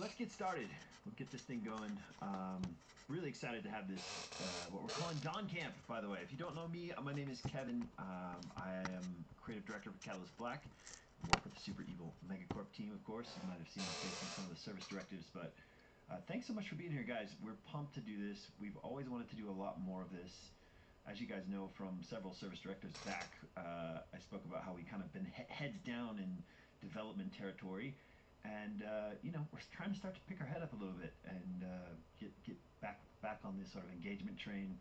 let's get started. We'll get this thing going. Really excited to have this, what we're calling Dawn Camp, by the way. If you don't know me, my name is Kevin. I am creative director for Catalyst Black. I work with the Super Evil Megacorp team, of course. You might have seen my face in some of the service directives, but thanks so much for being here, guys. We're pumped to do this. We've always wanted to do a lot more of this. As you guys know from several service directives back, I spoke about how we kind of been heads down in development territory. And we're trying to start to pick our head up a little bit and get back on this sort of engagement train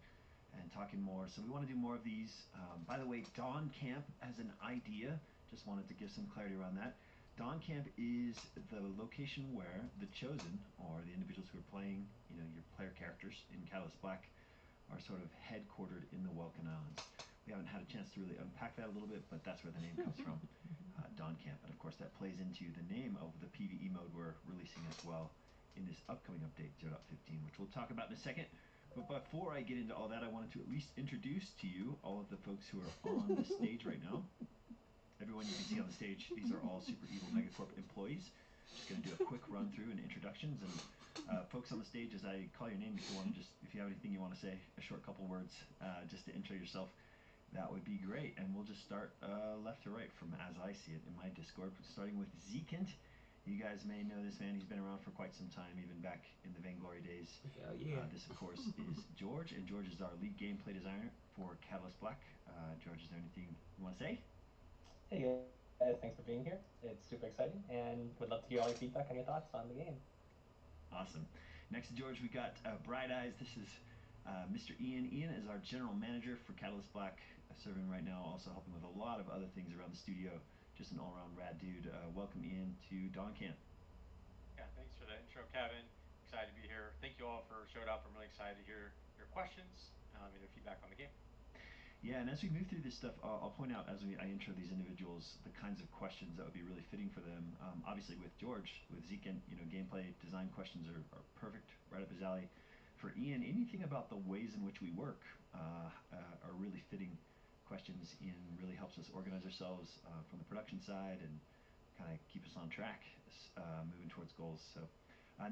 and talking more. So we want to do more of these. By the way, Dawn Camp as an idea, just wanted to give some clarity around that. Dawn Camp is the location where the chosen, or the individuals who are playing, your player characters in Catalyst Black, are sort of headquartered in the Welkin Islands. We haven't had a chance to really unpack that a little bit, but that's where the name comes from, Dawn Camp. And of course that plays into the name of the PvE mode we're releasing as well in this upcoming update, 0.15, which we'll talk about in a second. But before I get into all that, I wanted to at least introduce to you all of the folks who are on the stage right now. Everyone you can see on the stage, these are all Super Evil Megacorp employees. Just going to do a quick run through and introductions. And folks on the stage, as I call your name, if you have anything you want to say, a short couple words, just to intro yourself, that would be great. And we'll just start left to right from as I see it in my Discord, starting with Zekint. You guys may know this man. He's been around for quite some time, even back in the Vainglory days. Hell yeah. This, of course, is George, and George is our lead gameplay designer for Catalyst Black. George, is there anything you want to say? Hey guys, thanks for being here. It's super exciting, and would love to hear all your feedback and your thoughts on the game. Awesome. Next to George, we got Bright Eyes. This is Mr. Ian. Ian is our general manager for Catalyst Black, serving right now, also helping with a lot of other things around the studio. Just an all-around rad dude. Welcome Ian to Dawn Camp. Yeah, thanks for the intro, Kevin. Excited to be here. Thank you all for showing up. I'm really excited to hear your questions and your feedback on the game. Yeah, and as we move through this stuff, I'll point out as I intro these individuals the kinds of questions that would be really fitting for them. Obviously, with George, with Zeke, gameplay design questions are perfect, right up his alley. For Ian, anything about the ways in which we work are really fitting questions. Ian really helps us organize ourselves from the production side and kind of keep us on track, moving towards goals. So.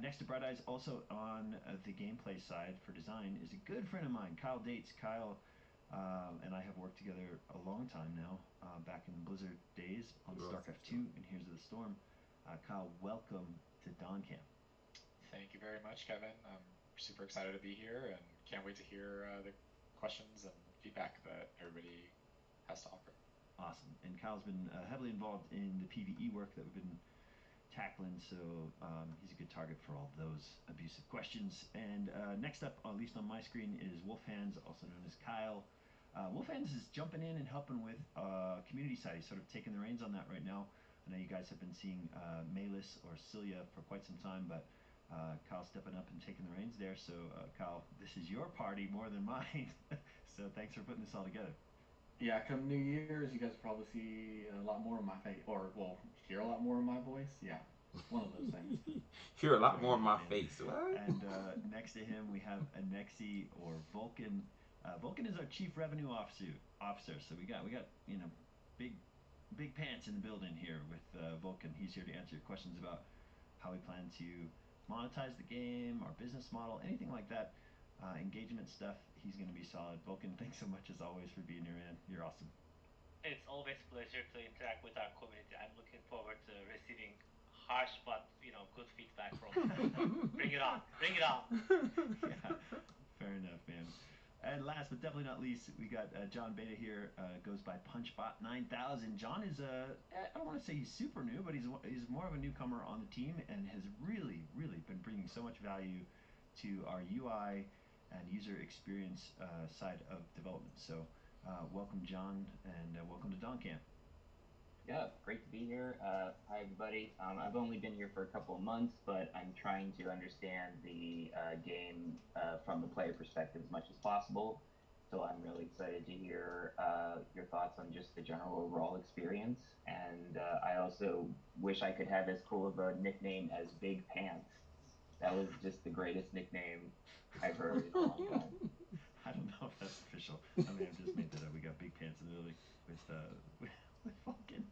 Next to Bright Eyes, also on the gameplay side for design, is a good friend of mine, Kyle Dates. Kyle and I have worked together a long time now, back in Blizzard days on StarCraft 2 and Heroes of the Storm. Kyle, welcome to Dawn Camp. Thank you very much, Kevin. I'm super excited to be here and can't wait to hear the questions and feedback that everybody has to offer. Awesome. And Kyle's been heavily involved in the PvE work that we've been tackling, so he's a good target for all those abusive questions. And next up, at least on my screen, is Wolfhands, also known as Kyle. Wolfhands is jumping in and helping with community side. He's sort of taking the reins on that right now. I know you guys have been seeing Melis or Cilia for quite some time, but Kyle's stepping up and taking the reins there. So Kyle, this is your party more than mine. So thanks for putting this all together. Yeah, come New Year's, you guys probably see a lot more of my face, or, well, hear a lot more of my voice. Yeah, one of those things. Hear a lot more of my face. What? And next to him, we have Anexi, or Vulcan. Vulcan is our chief revenue officer. So we got big pants in the building here with Vulcan. He's here to answer your questions about how we plan to monetize the game, our business model, anything like that. Engagement stuff, he's going to be solid. Vulcan, thanks so much as always for being here, man. You're awesome. It's always a pleasure to interact with our community. I'm looking forward to receiving harsh but good feedback from bring it on. Yeah, fair enough, man. And last but definitely not least, we got John Beta here, goes by Punchbot 9000. John is I don't want to say he's super new, but he's more of a newcomer on the team and has really been bringing so much value to our UI and user experience side of development. So welcome, John, and welcome to Dawn Camp. Yeah, great to be here. Hi, everybody. I've only been here for a couple of months, but I'm trying to understand the game from the player perspective as much as possible. So I'm really excited to hear your thoughts on just the general overall experience. And I also wish I could have as cool of a nickname as Big Pants. That was just the greatest nickname I've heard in a long time. I don't know if that's official. I may have just made that up. We got Big Pants in the building with Vulcan.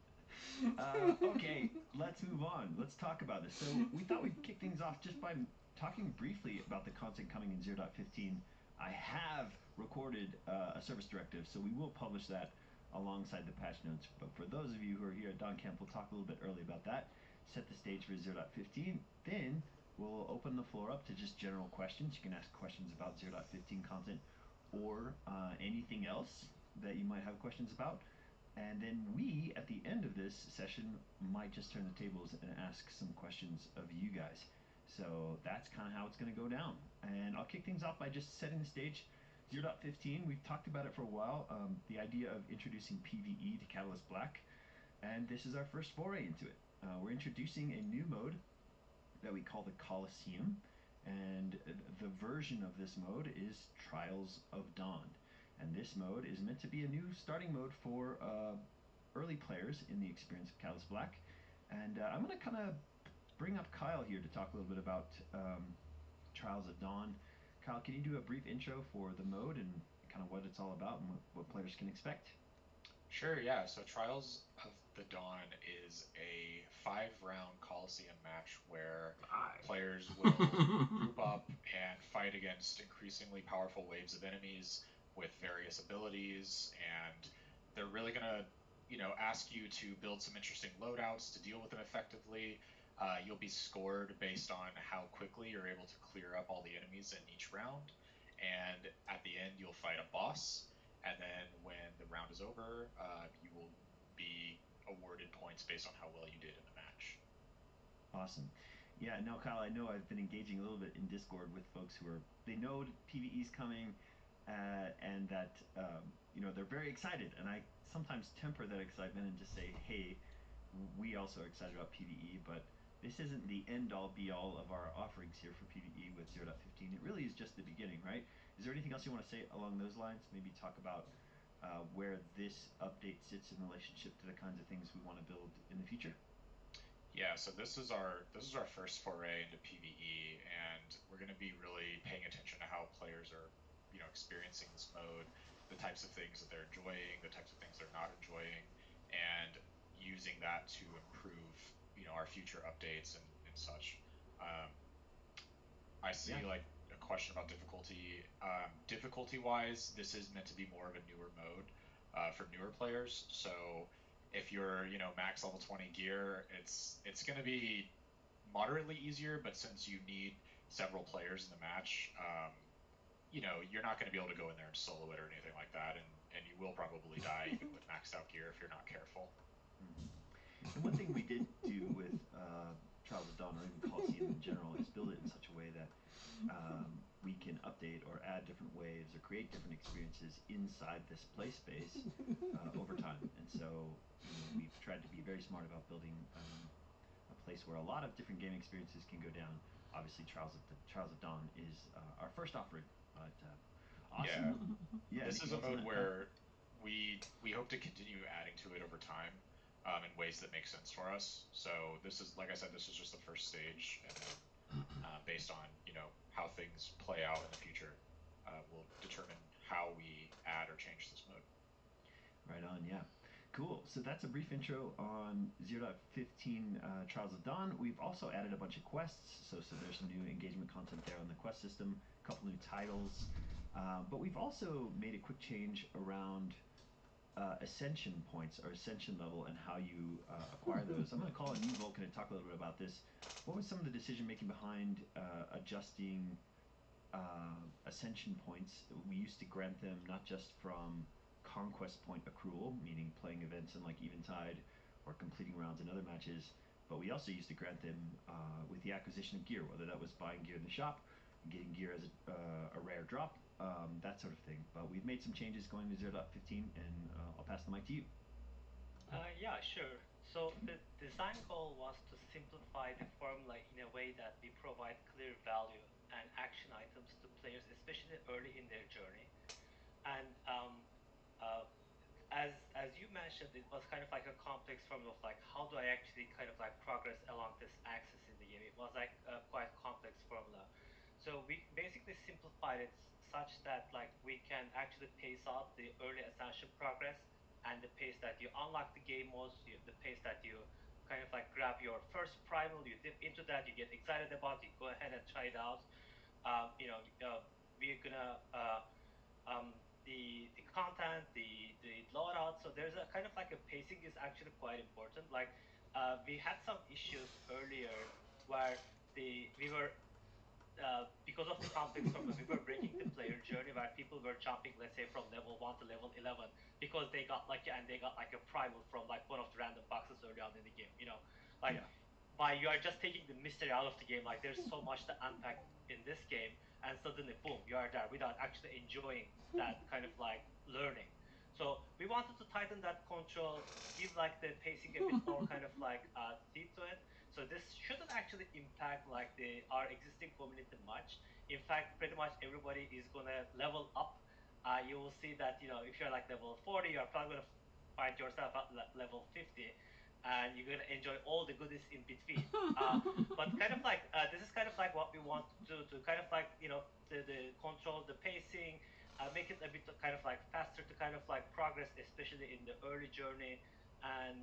Okay, let's move on. Let's talk about this. So we thought we'd kick things off just by talking briefly about the content coming in 0.15. I have recorded a service directive, so we will publish that alongside the patch notes. But for those of you who are here at Don Camp, we'll talk a little bit early about that, set the stage for 0.15. Then we'll open the floor up to just general questions. You can ask questions about 0.15 content or anything else that you might have questions about. And then we, at the end of this session, might just turn the tables and ask some questions of you guys. So that's kind of how it's going to go down. And I'll kick things off by just setting the stage. 0.15, we've talked about it for a while, the idea of introducing PvE to Catalyst Black. And this is our first foray into it. We're introducing a new mode that we call the Coliseum. And the version of this mode is Trials of Dawn. And this mode is meant to be a new starting mode for early players in the experience of Catalyst Black. And I'm going to kind of bring up Kyle here to talk a little bit about Trials of Dawn. Kyle, can you do a brief intro for the mode and kind of what it's all about and what players can expect? Sure, yeah. So Trials of the Dawn is a 5-round Coliseum match where players will group up and fight against increasingly powerful waves of enemies with various abilities, and they're really gonna, ask you to build some interesting loadouts to deal with them effectively. You'll be scored based on how quickly you're able to clear up all the enemies in each round, and at the end you'll fight a boss, and then when the round is over, you will be awarded points based on how well you did in the match. Awesome. Yeah, no, Kyle, I know I've been engaging a little bit in Discord with folks who they know PvE's coming, and that they're very excited, and I sometimes temper that excitement and just say, hey, we also are excited about PvE, but this isn't the end-all be-all of our offerings here for PvE with 0.15. It really is just the beginning, right? Is there anything else you want to say along those lines? Maybe talk about where this update sits in relationship to the kinds of things we want to build in the future. Yeah, so this is our first foray into PvE, and we're going to be really paying attention to how players are, experiencing this mode, the types of things that they're enjoying, the types of things they're not enjoying, and using that to improve, our future updates and such. I see a question about difficulty. Difficulty-wise, this is meant to be more of a newer mode for newer players. So if you're, max level 20 gear, it's going to be moderately easier, but since you need several players in the match, you're not going to be able to go in there and solo it or anything like that, and you will probably die even with maxed out gear if you're not careful. Mm-hmm. And one thing we did do with Trials of Dawn, or even Coliseum in general, is build it in such a way that we can update or add different waves or create different experiences inside this play space over time. And so we've tried to be very smart about building a place where a lot of different gaming experiences can go down. Obviously, Trials of Dawn is our first offering, but awesome. Yeah, this is a mode where we hope to continue adding to it over time in ways that make sense for us. So this is, like I said, this is just the first stage, and then based on how things play out in the future, we'll determine how we add or change this mode. Right on, yeah. Cool. So that's a brief intro on 0.15 Trials of Dawn. We've also added a bunch of quests, so there's some new engagement content there on the quest system, a couple new titles, but we've also made a quick change around Ascension points or Ascension level and how you acquire those. I'm going to call on you, Vulcan, and talk a little bit about this. What was some of the decision making behind adjusting Ascension points? We used to grant them not just from conquest point accrual, meaning playing events in like Eventide or completing rounds in other matches, but we also used to grant them with the acquisition of gear, whether that was buying gear in the shop, getting gear as a rare drop, that sort of thing. But we've made some changes going to 0.15, and I'll pass the mic to you. Yeah, sure. So the design goal was to simplify the formula in a way that we provide clear value and action items to players, especially early in their journey. And as you mentioned, it was kind of like a complex formula of like how do I actually kind of like progress along this axis in the game. It was like a quite complex formula. So we basically simplified it such that like we can actually pace out the early ascension progress and the pace that you unlock the game modes, the pace that you kind of like grab your first primal, you dip into that, you get excited about it, go ahead and try it out. We're gonna the content, the loadout. So there's a kind of like a pacing is actually quite important. Like we had some issues earlier where we were because of the complex problem, we were breaking the player journey where people were jumping, let's say, from level 1 to level 11 because they got lucky and they got like a primal from like one of the random boxes early on in the game. Like by you are just taking the mystery out of the game. Like there's so much to unpack in this game, and suddenly, boom, you are there without actually enjoying that kind of like learning. So we wanted to tighten that control, give like the pacing a bit more kind of like teeth to it. So this shouldn't actually impact like our existing community much. In fact, pretty much everybody is gonna level up. You will see that if you're like level 40, you're probably gonna find yourself at level 50, and you're gonna enjoy all the goodies in between. But kind of like this is kind of like what we want to kind of like the control the pacing, make it a bit kind of like faster to kind of like progress, especially in the early journey, and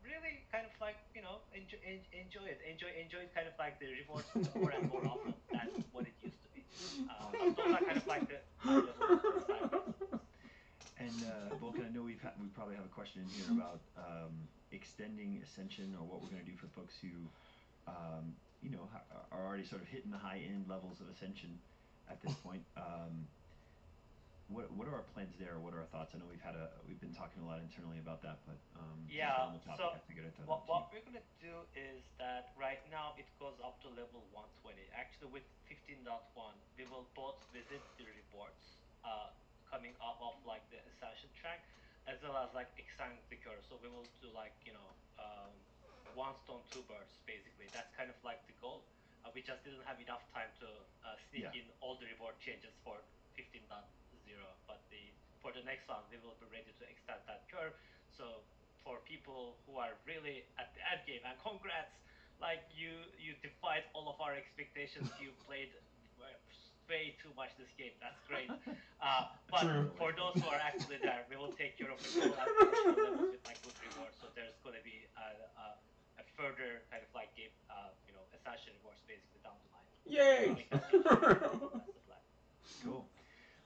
really kind of like enjoy it kind of like the rewards more and more often than what it used to be. Those are kind of like the high level side of it. And Vulcan, I know we probably have a question in here about extending Ascension, or what we're going to do for folks who are already sort of hitting the high end levels of Ascension at this point. What are our plans there? What are our thoughts? I know we've been talking a lot internally about that, but yeah. on the topic, So I figured I'd throw what we're gonna do is that right now it goes up to level 120. Actually, with 15.1, we will both visit the reports coming off of like the Ascension track, as well as like extend the curve. So we will do like one stone, two birds, basically. That's kind of like the goal. We just didn't have enough time to sneak in all the reward changes for 15.0, but for the next one, we will be ready to extend that curve. So for people who are really at the end game, and congrats, like you defied all of our expectations. You played way too much this game. That's great. But True. for those who are actually there, we will take care of the goal and additional levels with like good rewards. So there's going to be a further kind of like game, Ascension rewards basically down the line. Yay! That's the plan. Cool.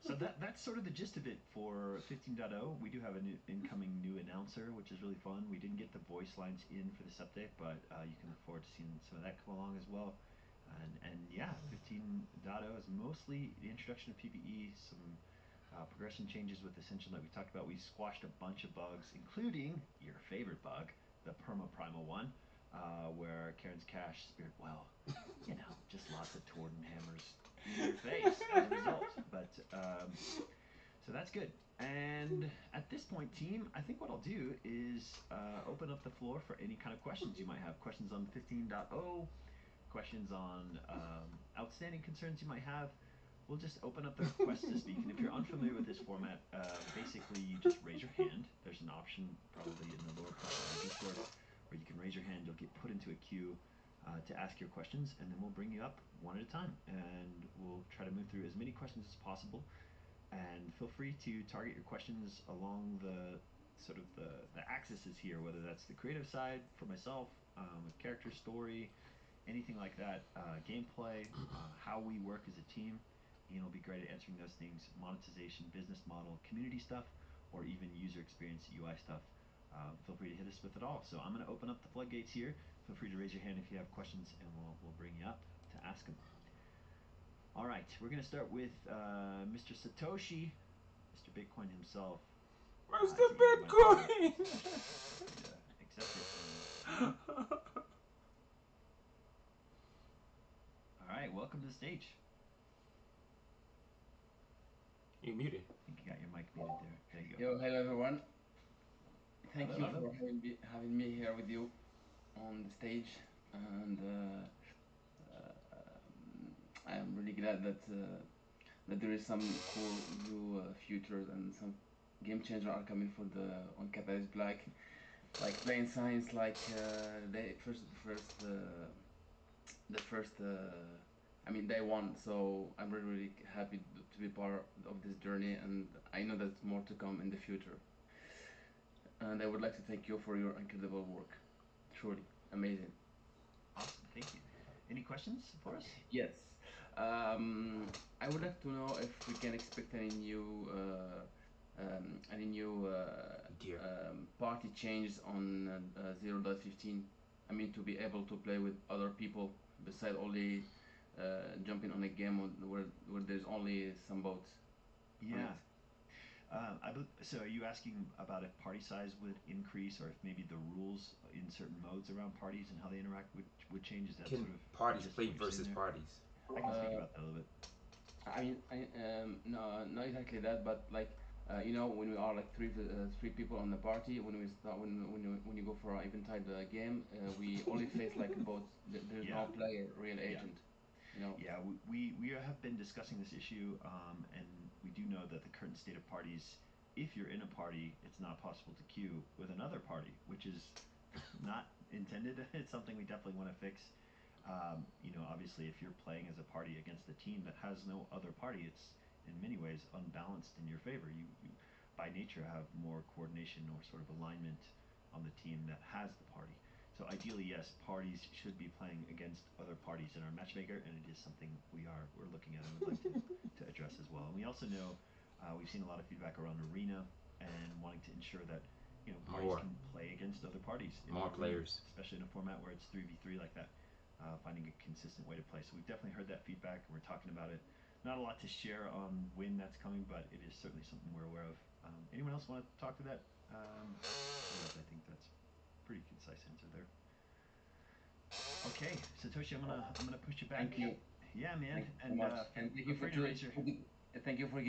So that's sort of the gist of it for 15.0. We do have an incoming new announcer, which is really fun. We didn't get the voice lines in for this update, but you can look forward to seeing some of that come along as well. And yeah, 15.0 is mostly the introduction of PvE, some progression changes with Ascension that we talked about. We squashed a bunch of bugs, including your favorite bug, the Primal one, where Karen's Cash Spirit, well, just lots of Torden hammers in your face as a result. But so that's good. And at this point, team, I think what I'll do is open up the floor for any kind of questions you might have. Questions on 15.0, questions on outstanding concerns you might have. We'll just open up the request to speak. And if you're unfamiliar with this format, basically you just raise your hand. There's an option probably in the lower part of the Discord where you can raise your hand. You'll get put into a queue to ask your questions, and then we'll bring you up one at a time, and we'll try to move through as many questions as possible. And feel free to target your questions along the sort of the axes here, whether that's the creative side for myself, character story, anything like that, gameplay, how we work as a team. Ian will be great at answering those things: monetization, business model, community stuff, or even user experience, UI stuff. Feel free to hit us with it all. So I'm going to open up the floodgates here. Feel free to raise your hand if you have questions, and we'll bring you up to ask them. All right, we're going to start with Mr. Satoshi, Mr. Bitcoin himself. Mr. Bitcoin! Accept it. All right, welcome to the stage. You muted. I think you got your mic muted there. There you go. Yo, hello everyone. Thank you Hello. for having me here with you on the stage, and I am really glad that there is some cool new features and some game changers are coming for on Catalyst Black, like plain science, like the first I mean, day one. So I'm really, really happy to be part of this journey, and I know there's more to come in the future. And I would like to thank you for your incredible work. Truly amazing. Awesome, thank you. Any questions for us? Yes. I would like to know if we can expect any new Gear. party changes on 0.15. I mean, to be able to play with other people beside only jumping on a game where there's only some bots. on Yeah. it. So are you asking about if party size would increase, or if maybe the rules in certain modes around parties and how they interact would change? Is that Can sort of parties just play what you're saying versus there? parties? I can speak Uh, about that a little bit. I mean, no, not exactly that, but like, when we are like three people on the party, when we start, when you go for an eventide game, we only face like bots. There's Yeah. no player, real Yeah. agent. You know. Yeah, we have been discussing this issue, and we do know that the current state of parties, if you're in a party, it's not possible to queue with another party, which is not intended. It's something we definitely want to fix. Obviously, if you're playing as a party against a team that has no other party, it's in many ways unbalanced in your favor. You by nature have more coordination or sort of alignment on the team that has the party. So ideally, yes, parties should be playing against other parties in our matchmaker, and it is something we're looking at and would like to address as well. And we also know we've seen a lot of feedback around arena and wanting to ensure that parties More. can play against other parties in More the arena, players. especially in a format where it's 3v3 like that. Finding a consistent way to play. So we've definitely heard that feedback, and we're talking about it. Not a lot to share on when that's coming, but it is certainly something we're aware of. Anyone else want to talk to that? Otherwise, I think that's pretty concise answer there. Okay, Satoshi, I'm gonna push you back. Thank you. Yeah, man, Thank you so and much. And thank you feel free to raise your. thank you for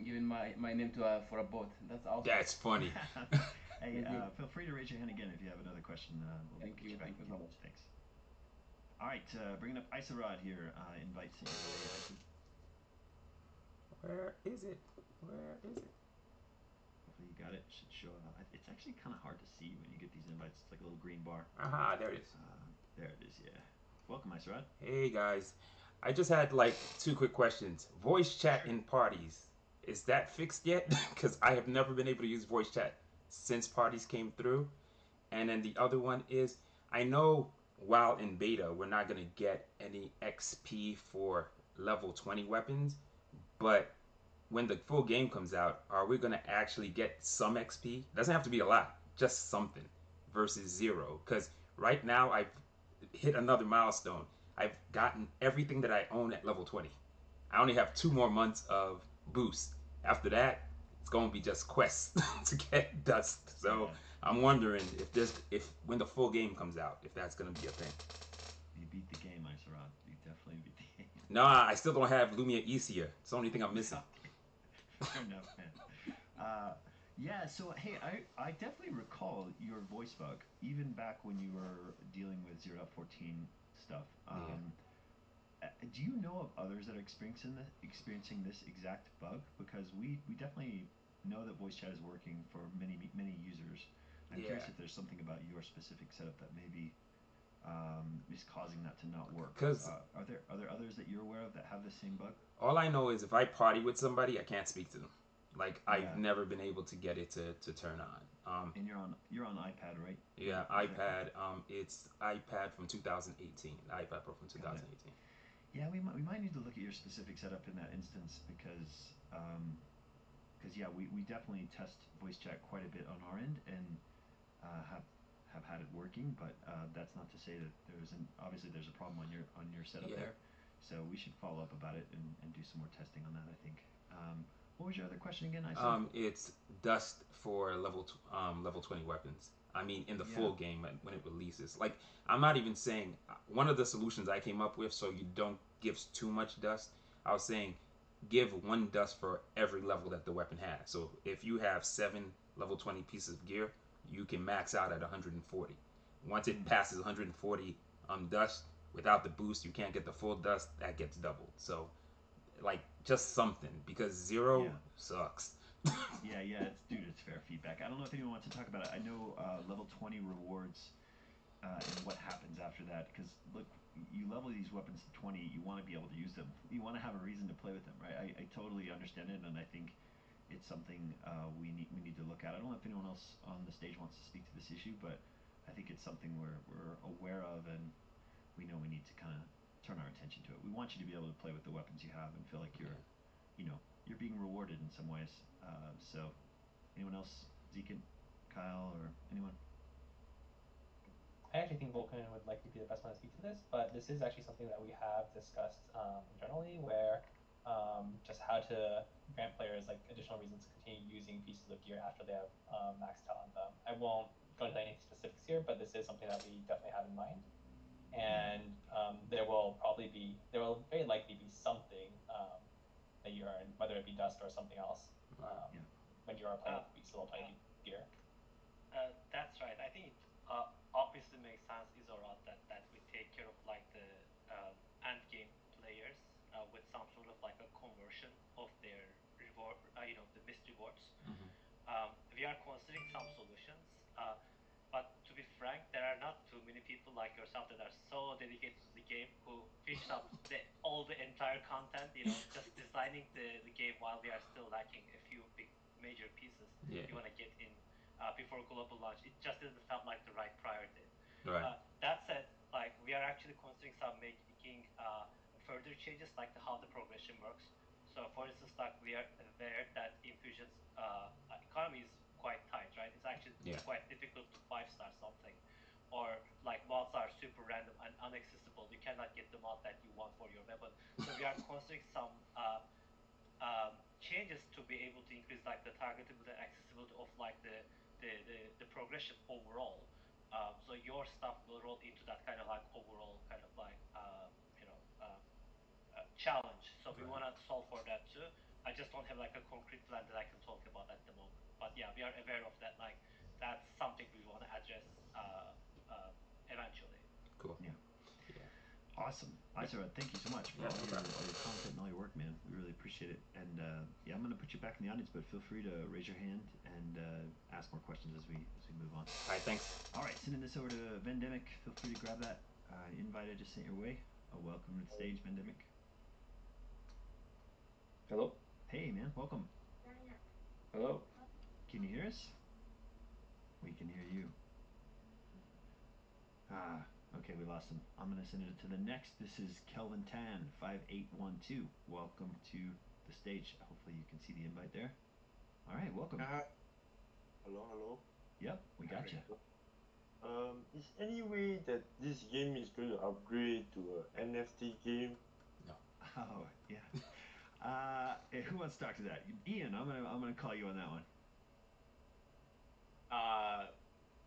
giving my name to for a bot. That's awesome. That's funny. Hey, Thank you. feel free to raise your hand again if you have another question. We'll Thank put you. back Thank you in. so much. Thanks. All right, bringing up Isorod here. Invites you. Where is it? Where is it? Hopefully you got it. Should show up. It's actually kind of hard to see when you get these invites. It's like a little green bar. Aha, there it is. There it is. Yeah. Welcome, Isorod. Hey guys, I just had like two quick questions. Voice chat in parties, is that fixed yet? Because I have never been able to use voice chat since parties came through. And then the other one is, I know while in beta we're not gonna get any XP for level 20 weapons, but when the full game comes out, are we gonna actually get some XP? Doesn't have to be a lot, just something, versus 0. Because right now I've hit another milestone. I've gotten everything that I own at level 20. I only have 2 more months of boost. After that, it's going to be just quests to get dust. So I'm wondering if when the full game comes out, if that's going to be a thing. You beat the game, Isorod. You definitely beat the game. No, I still don't have Lumia Isia. It's the only thing I'm missing. Fair enough, man. Yeah, so hey, I definitely recall your voice bug, even back when you were dealing with 0.14 stuff. Do you know of others that are experiencing this exact bug? Because we definitely know that voice chat is working for many users. I'm curious if there's something about your specific setup that maybe is causing that to not work. Because are there others that you're aware of that have the same bug? all I know is if I party with somebody, I can't speak to them. Like I've never been able to get it to turn on. And you're on iPad, right? Yeah, iPad. It's iPad from 2018. The iPad Pro from 2018. Yeah, we might need to look at your specific setup in that instance because yeah, we definitely test voice chat quite a bit on our end and have had it working, but that's not to say that obviously there's a problem on your setup there. So we should follow up about it and do some more testing on that, I think. What was your other question again? It's dust for level 20 weapons. I mean, in the full game when it releases. Like, I'm not even saying one of the solutions I came up with so you don't give too much dust. I was saying give 1 dust for every level that the weapon has. So if you have 7 level 20 pieces of gear, you can max out at 140. Once it passes 140 dust without the boost, you can't get the full dust. That gets doubled. So like just something, because 0 sucks. It's fair feedback. I don't know if anyone wants to talk about it. I know level 20 rewards and what happens after that. Because look, you level these weapons to 20, you want to be able to use them. You want to have a reason to play with them, right? I totally understand it, and I think it's something we need to look at. I don't know if anyone else on the stage wants to speak to this issue, but I think it's something we're aware of, and we know we need to kind of turn our attention to it. We want you to be able to play with the weapons you have and feel like you're being rewarded in some ways. So, anyone else, Zekin, Kyle, or anyone? I actually think Vulcan would likely be the best one to speak to this, but this is actually something that we have discussed internally, where just how to grant players like additional reasons to continue using pieces of gear after they have maxed out on them. I won't go into any specifics here, but this is something that we definitely have in mind. And there will very likely be something that you earn, whether it be dust or something else, when you are playing with pieces of gear. That's right. I think it obviously makes sense, Isorat, that we take care of like the end game players with some sort of like a conversion of their reward, the missed rewards. We are considering some solutions, but to be frank, there are not too many people like yourself that are so dedicated to the game who finished up all the entire content, just designing the game while we are still lacking a few big major pieces Yeah. you want to get in before global launch. It just didn't felt like the right priority. Right. That said, like we are actually considering some making further changes, like how the progression works. So, for instance, like we are aware that Infusion's economy is quite tight, right? It's actually quite difficult to 5-star something, or like mods are super random and inaccessible. You cannot get the mod that you want for your weapon. So we are considering some changes to be able to increase like the targetability and accessibility of like the progression overall. So your stuff will roll into that kind of like overall kind of like challenge. So we want to solve for that too. I just don't have like a concrete plan that I can talk about at the moment. But yeah, we are aware of that. Like that's something we want to address eventually. Cool. Yeah. Awesome. Isra, thank you so much for all your content and all your work, man. We really appreciate it. And I'm going to put you back in the audience, but feel free to raise your hand and ask more questions as we move on. All right, thanks. All right, sending this over to Vendemic. Feel free to grab that invite I just sent your way. Welcome to the stage, Vendemic. Hello. Hey, man. Welcome. Hello. Can you hear us? We can hear you. Okay, we lost him. I'm going to send it to the next. This is Kelvin Tan, 5812. Welcome to the stage. Hopefully you can see the invite there. All right, welcome. Hello. Yep, we got you. Is any way that this game is going to upgrade to an NFT game? No. Oh, yeah. Who wants to talk to that? Ian, I'm gonna call you on that one.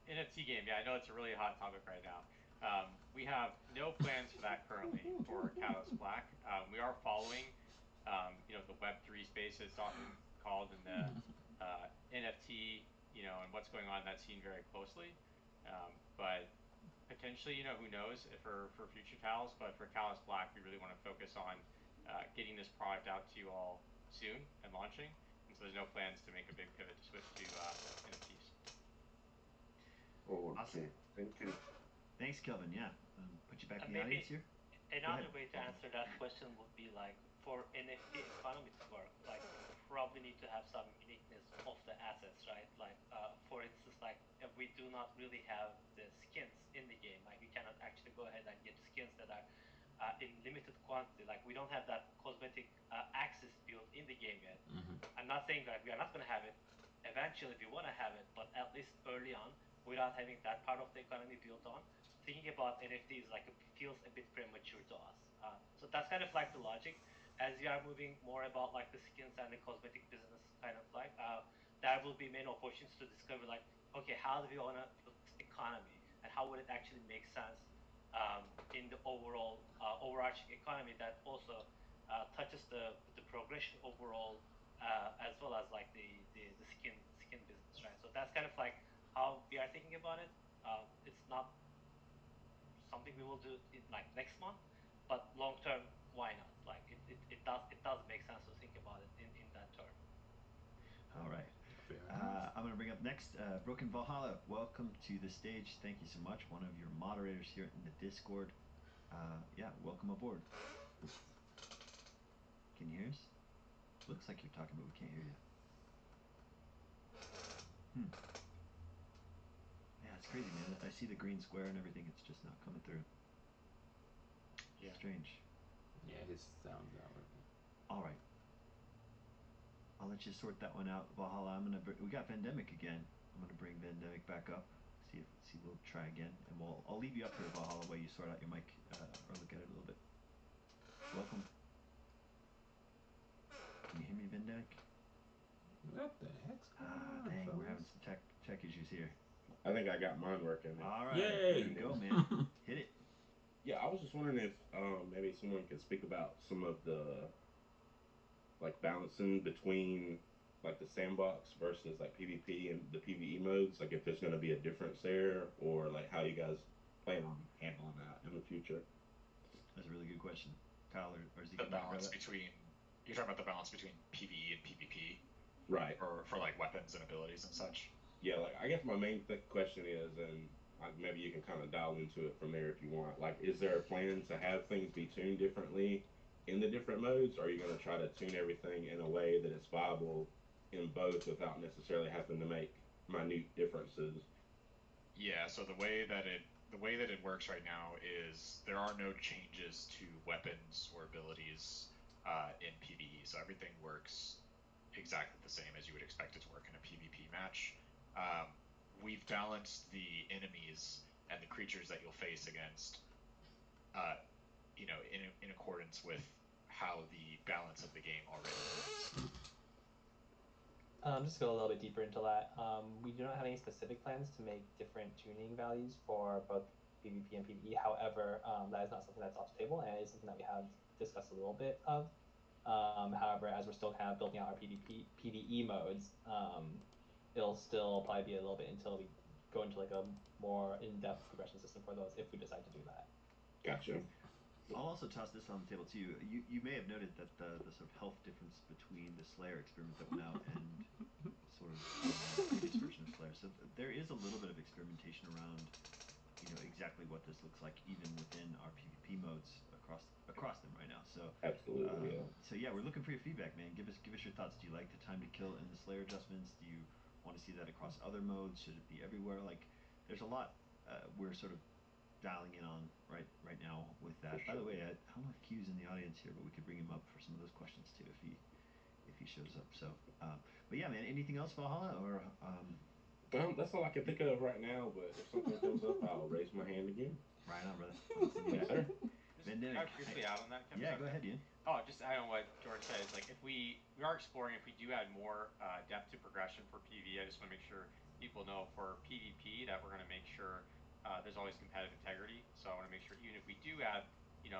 NFC game, yeah, I know it's a really hot topic right now. We have no plans for that currently for Catalyst Black. We are following, the Web3 space, it's often called, in the NFT, and what's going on in that scene very closely. But potentially, who knows for future titles. But for Catalyst Black, we really want to focus on getting this product out to you all soon and launching. And so there's no plans to make a big pivot to switch to NFTs. Oh, okay. Awesome. Thank you. Thanks, Kelvin. Yeah, put you back in the Maybe audience here. another way to answer that question would be like for NFT economics to work, like you probably need to have some uniqueness of the assets, right? Like for instance, like if we do not really have the skins in the game, like we cannot actually go ahead and get skins that are in limited quantity. Like we don't have that cosmetic access built in the game yet. I'm not saying that we are not going to have it. Eventually, we want to have it, but at least early on, without having that part of the economy built on, thinking about NFTs like feels a bit premature to us. So that's kind of like the logic. As we are moving more about like the skins and the cosmetic business, kind of like there will be many opportunities to discover like, okay, how do we want to build this economy, and how would it actually make sense in the overall overarching economy that also touches the progression overall, as well as like the skin business, right? So that's kind of like how we are thinking about it. It's not something we will do in like next month, but long term, why not? Like it does make sense to think about it in that term. All right. I'm going to bring up next Brooke and Valhalla. Welcome to the stage. Thank you so much. One of your moderators here in the Discord. Yeah, welcome aboard. Can you hear us? Looks like you're talking, but we can't hear you. Yeah, it's crazy, man. I see the green square and everything. It's just not coming through. Yeah. Strange. Yeah, his sound's not working. All right. I'll let you sort that one out, Valhalla. We got Vandemic again. I'm gonna bring Vandemic back up. See, we'll try again, and I'll leave you up here, Valhalla, while you sort out your mic or look at it a little bit. Welcome. Can you hear me, Vandemic? What the heck's going on? Dang, fellas? we're having some tech issues here. I think I got mine working. All right, Yay! there you go, man. Hit it. Yeah, I was just wondering if maybe someone could speak about some of the like balancing between like the sandbox versus like PvP and the PvE modes. Like if there's going to be a difference there, or like how you guys plan on handling that in the future. That's a really good question, Kyle or Zeke. The balance between you're talking about the balance between PvE and PvP, right? Or for like weapons and abilities and such. Yeah, like I guess my main question is, and maybe you can kind of dial into it from there if you want. Like, is there a plan to have things be tuned differently in the different modes? Or are you going to try to tune everything in a way that is viable in both without necessarily having to make minute differences? Yeah. So the way that it works right now is there are no changes to weapons or abilities in PvE. So everything works exactly the same as you would expect it to work in a PvP match. We've balanced the enemies and the creatures that you'll face against, in accordance with how the balance of the game already is. Just to go a little bit deeper into that, we do not have any specific plans to make different tuning values for both PvP and PvE. However, that is not something that's off the table, and it is something that we have discussed a little bit of. However, as we're still kind of building out our PvE modes, it'll still probably be a little bit until we go into like a more in-depth progression system for those if we decide to do that. Gotcha. I'll also toss this on the table too. You may have noted that the sort of health difference between the Slayer experiment that went out and sort of the previous version of Slayer. So there is a little bit of experimentation around, exactly what this looks like even within our PvP modes across them right now. So absolutely, yeah. So yeah, we're looking for your feedback, man. Give us your thoughts. Do you like the time to kill and the Slayer adjustments? Do you want to see that across other modes? Should it be everywhere? Like, there's a lot we're sort of dialing in on right now with that. By the way, I don't know if Q's in the audience here, but we could bring him up for some of those questions too if he shows up. So, but yeah, man. Anything else, Valhalla, or? That's all I can think of right now. But if something comes up, I'll raise my hand again. Right on, brother. Yes, sir. Can I briefly add on that, Kevin? Yeah, go ahead, Ian. Oh, just add on what George said. It's like if we are exploring if we do add more depth to progression for PvE. I just want to make sure people know for PvP that we're going to make sure there's always competitive integrity. So I want to make sure even if we do add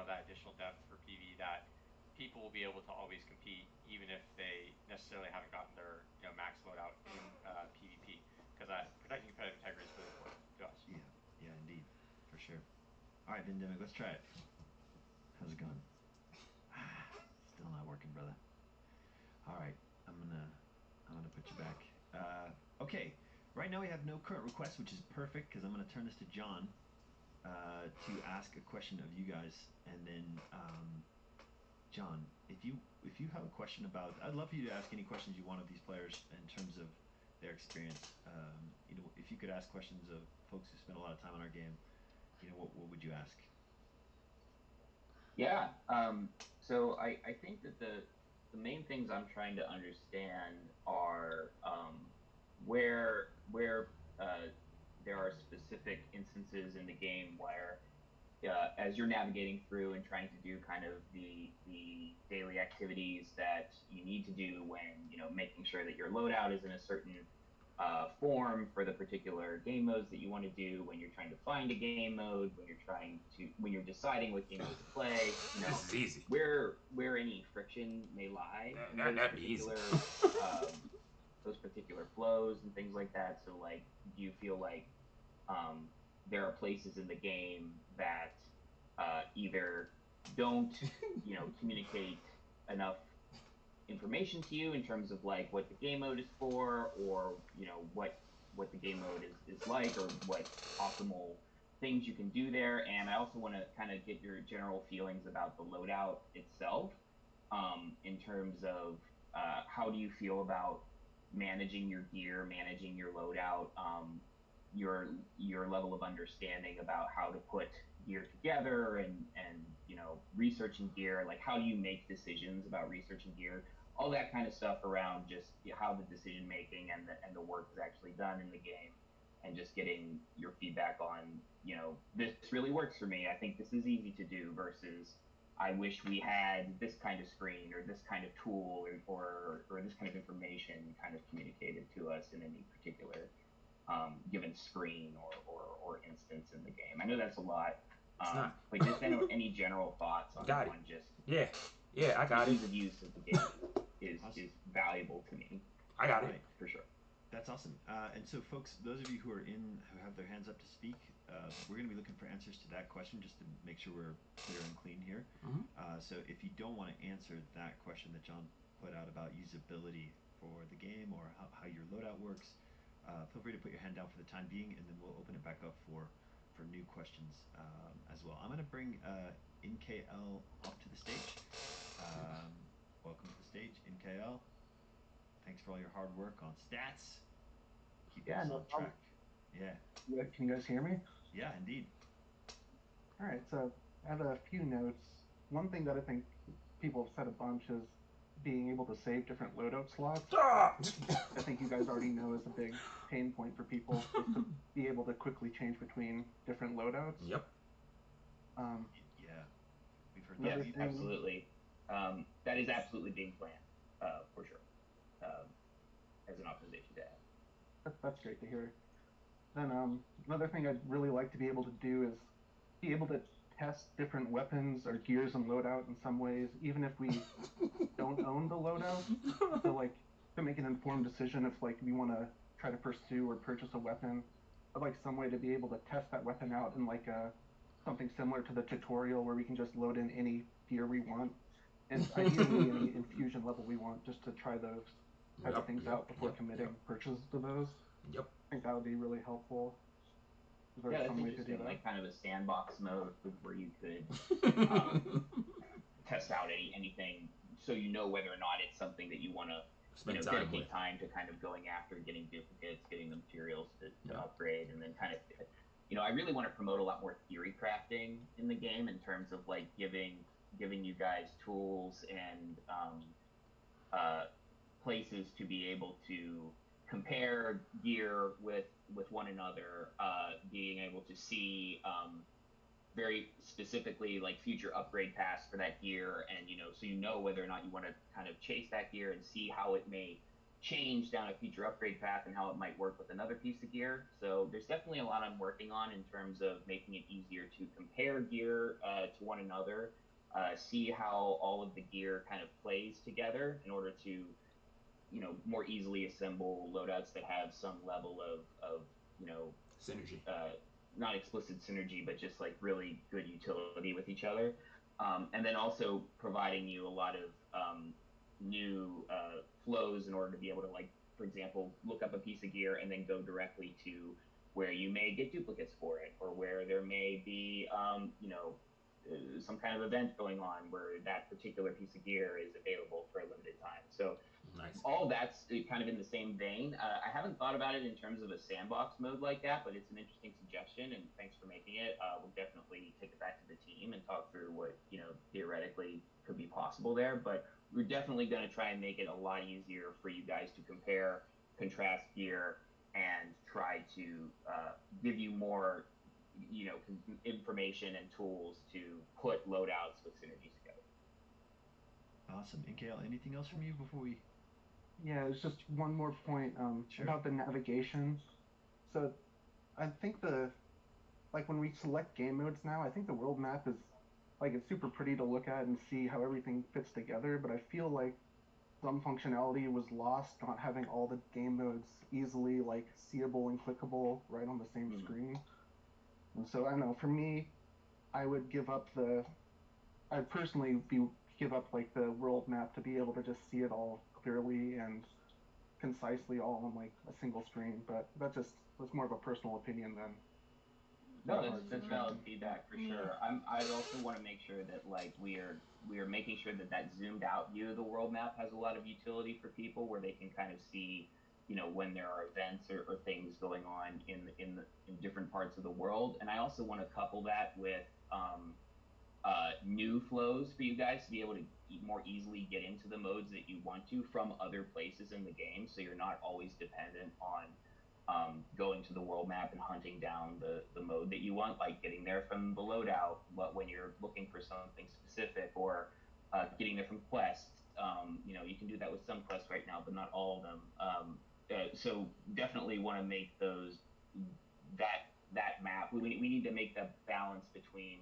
that additional depth for PvE, that people will be able to always compete even if they necessarily haven't gotten their max loadout in PvP, because protecting competitive integrity is really important to us. Yeah, indeed, for sure. All right, Vandemic, let's try it. How's it going? Still not working, brother. All right, I'm gonna put you back. Okay, right now we have no current requests, which is perfect because I'm gonna turn this to John to ask a question of you guys, and then John, if you have a question about, I'd love for you to ask any questions you want of these players in terms of their experience. If you could ask questions of folks who spend a lot of time on our game, what would you ask? Yeah. So I think that the main things I'm trying to understand are where there are specific instances in the game where as you're navigating through and trying to do kind of the daily activities that you need to do when making sure that your loadout is in a certain form for the particular game modes that you want to do, when you're trying to find a game mode, when you're deciding what game mode to play, This is easy. where any friction may lie in those particular flows and things like that. So like, do you feel like there are places in the game that either don't communicate enough information to you in terms of like what the game mode is for, or what the game mode is like, or what optimal things you can do there. And I also want to kind of get your general feelings about the loadout itself, in terms of how do you feel about managing your gear, managing your loadout, your level of understanding about how to put gear together, and researching gear, like how do you make decisions about researching gear, all that kind of stuff around just how the decision making and the work is actually done in the game, and just getting your feedback on, this really works for me, I think this is easy to do, versus I wish we had this kind of screen, or this kind of tool, or this kind of information kind of communicated to us in any particular given screen or instance in the game. I know that's a lot. But just any general thoughts on just I got ease of use of the game is valuable to me. I got it for sure. That's awesome. And so, folks, those of you who have their hands up to speak, we're going to be looking for answers to that question, just to make sure we're clear and clean here. So if you don't want to answer that question that John put out about usability for the game, or how your loadout works, feel free to put your hand down for the time being, and then we'll open it back up for new questions as well. I'm going to bring NKL up to the stage. Welcome to the stage, NKL. Thanks for all your hard work on stats. Keep us on track. Yeah. Can you guys hear me? Yeah, indeed. All right, so I have a few notes. One thing that I think people have said a bunch is being able to save different loadout slots. I think you guys already know is a big pain point for people, is to be able to quickly change between different loadouts. Yep. We've heard that. Yes, absolutely. That is absolutely being planned, for sure, as an optimization to add. That's great to hear. Then another thing I'd really like to be able to do is be able to test different weapons or gears and loadout in some ways, even if we don't own the loadout. So like to make an informed decision if like we want to try to pursue or purchase a weapon, I'd like some way to be able to test that weapon out in like something similar to the tutorial, where we can just load in any gear we want, and ideally any infusion level we want, just to try those type of things out before committing purchases to those. I think that would be really helpful. That's interesting, like kind of a sandbox mode where you could test out anything, so you know whether or not it's something that you want to dedicate time to kind of going after, getting duplicates, getting the materials to upgrade, and then kind of, I really want to promote a lot more theory crafting in the game, in terms of like giving you guys tools and places to be able to compare gear with one another, being able to see very specifically like future upgrade paths for that gear, and so whether or not you want to kind of chase that gear and see how it may change down a future upgrade path, and how it might work with another piece of gear. So there's definitely a lot I'm working on in terms of making it easier to compare gear to one another, see how all of the gear kind of plays together in order to more easily assemble loadouts that have some level of synergy. Not explicit synergy, but just like really good utility with each other. And then also providing you a lot of new flows in order to be able to, like, for example, look up a piece of gear and then go directly to where you may get duplicates for it, or where there may be some kind of event going on where that particular piece of gear is available for a limited time. So all that's kind of in the same vein. I haven't thought about it in terms of a sandbox mode like that, but it's an interesting suggestion, and thanks for making it. We'll definitely take it back to the team and talk through what theoretically could be possible there. But we're definitely going to try and make it a lot easier for you guys to compare, contrast gear, and try to give you more information and tools to put loadouts with synergies together. Awesome. NKL, anything else from you before we... Yeah, it's just one more point about the navigation. So I think when we select game modes now, I think the world map is, like, it's super pretty to look at and see how everything fits together, but I feel like some functionality was lost not having all the game modes easily, like, seeable and clickable right on the same screen. And so, I don't know, for me, I would give up I'd personally be give up like the world map to be able to just see it all clearly and concisely all on like a single screen. But that just was more of a personal opinion than. No, that's valid feedback for sure. I also want to make sure that like we are making sure that zoomed out view of the world map has a lot of utility for people, where they can kind of see, when there are events or things going on in different parts of the world. And I also want to couple that with new flows for you guys to be able to more easily get into the modes that you want to from other places in the game, so you're not always dependent on going to the world map and hunting down the mode that you want, like getting there from the loadout when you're looking for something specific, or getting there from quests. You can do that with some quests right now, but not all of them. So definitely want to make that map. We need to make the balance between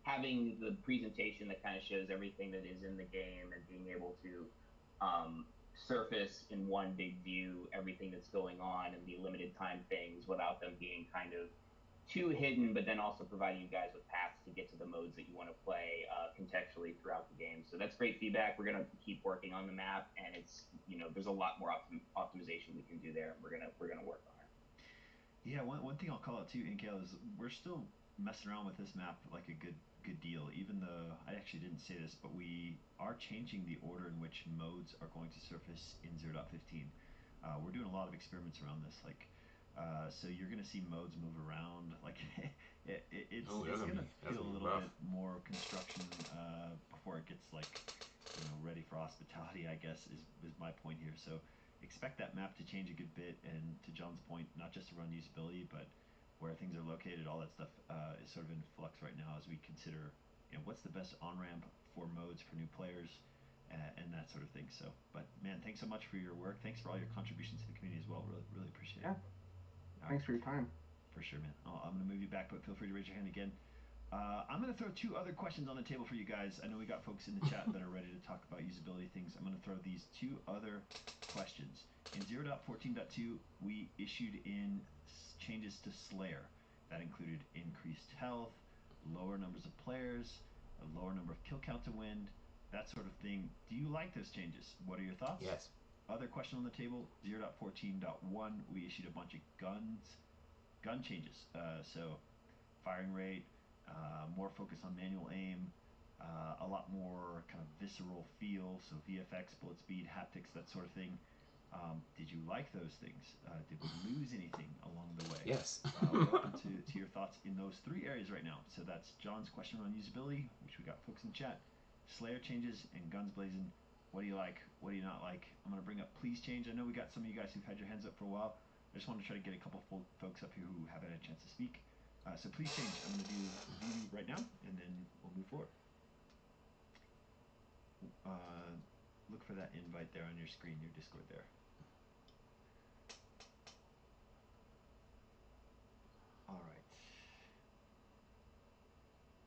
having the presentation that kind of shows everything that is in the game and being able to surface in one big view everything that's going on and the limited time things without them being kind of too hidden, but then also providing you guys with paths to get to the modes that you want to play contextually throughout the game. So that's great feedback. We're going to keep working on the map, and it's there's a lot more optimization we can do there, and we're gonna work on it. Yeah, one thing I'll call out too, Inkel, is we're still messing around with this map like a good deal, even though I actually didn't say this, but we are changing the order in which modes are going to surface in 0.15. We're doing a lot of experiments around this, like so you're going to see modes move around, like it's going to feel a little bit more construction before it gets like ready for hospitality, I guess is my point here. So expect that map to change a good bit, and to John's point, not just around usability, but where things are located, all that stuff is sort of in flux right now as we consider, what's the best on-ramp for modes for new players and that sort of thing. So, but man, thanks so much for your work. Thanks for all your contributions to the community as well. Really, really appreciate it. Thanks for your time. For sure, man. I'm going to move you back, but feel free to raise your hand again. I'm going to throw two other questions on the table for you guys. I know we got folks in the chat that are ready to talk about usability things. I'm going to throw these two other questions. In 0.14.2, we issued in changes to Slayer. That included increased health, lower numbers of players, a lower number of kill count to win, that sort of thing. Do you like those changes? What are your thoughts? Yes. Other question on the table, 0.14.1, we issued a bunch of gun changes. So firing rate, more focus on manual aim, a lot more kind of visceral feel, so VFX, bullet speed, haptics, that sort of thing. Did you like those things? Did we lose anything along the way? Yes. We're open to your thoughts in those three areas right now. So that's John's question on usability, which we got folks in chat. Slayer changes and guns blazing. What do you like? What do you not like? I'm going to bring up please change. I know we got some of you guys who've had your hands up for a while. I just want to try to get a couple folks up here who haven't had a chance to speak. So please change. I'm going to do review right now, and then we'll move forward. Look for that invite there on your screen, your Discord there. All right.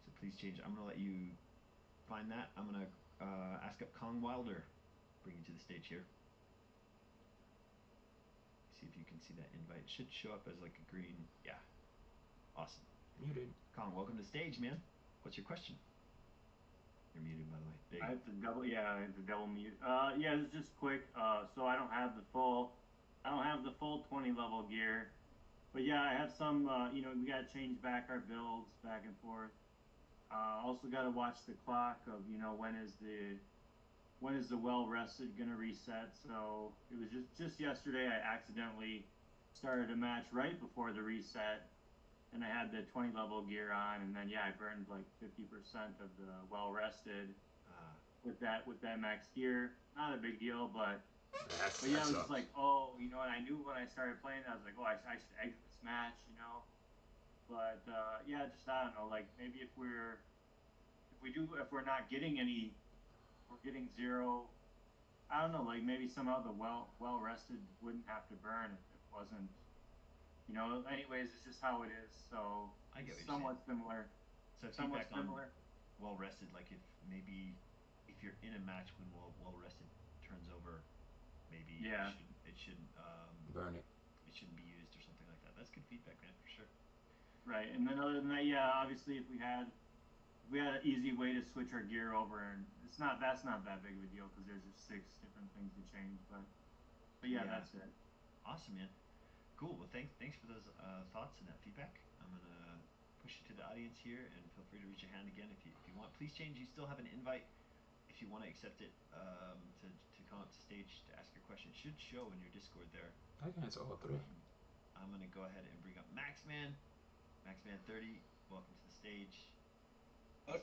So please change. I'm going to let you find that. I'm going to ask up Kong Wilder. Bring you to the stage here. See if you can see that invite. It should show up as like a green. Yeah. Awesome. Muted. Kong, welcome to the stage, man. What's your question? You're muted, by the way. There you I have to double mute. Yeah, this is just quick. So I don't have the full 20 level gear. But yeah, I have some, we got to change back our builds back and forth. Also got to watch the clock of, when is the well rested going to reset. So it was just yesterday I accidentally started a match right before the reset, and I had the 20 level gear on, and then I burned like 50% of the well rested with that max gear. Not a big deal, but yeah, I was just like, and I knew when I started playing, I was like, I should exit this match, But I don't know, like maybe if we're not getting any, we're getting zero. I don't know, like maybe somehow the well rested wouldn't have to burn if it wasn't. Anyways, it's just how it is. So I get what somewhat similar. So somewhat similar. Well rested, like if you're in a match when well rested turns over, maybe it shouldn't burn it. It shouldn't be used or something like that. That's good feedback, man, for sure. Right, and then other than that, obviously if we had we had an easy way to switch our gear over, and that's not that big of a deal because there's just 6 different things to change. But yeah, that's it. Awesome, man. Cool. Well, thanks for those thoughts and that feedback. I'm gonna push it to the audience here, and feel free to raise your hand again if you want. Please change. You still have an invite if you want to accept it to come up to stage to ask your question. It should show in your Discord there. I can answer all 3. I'm gonna go ahead and bring up Maxman. Maxman 30. Welcome to the stage. Hello.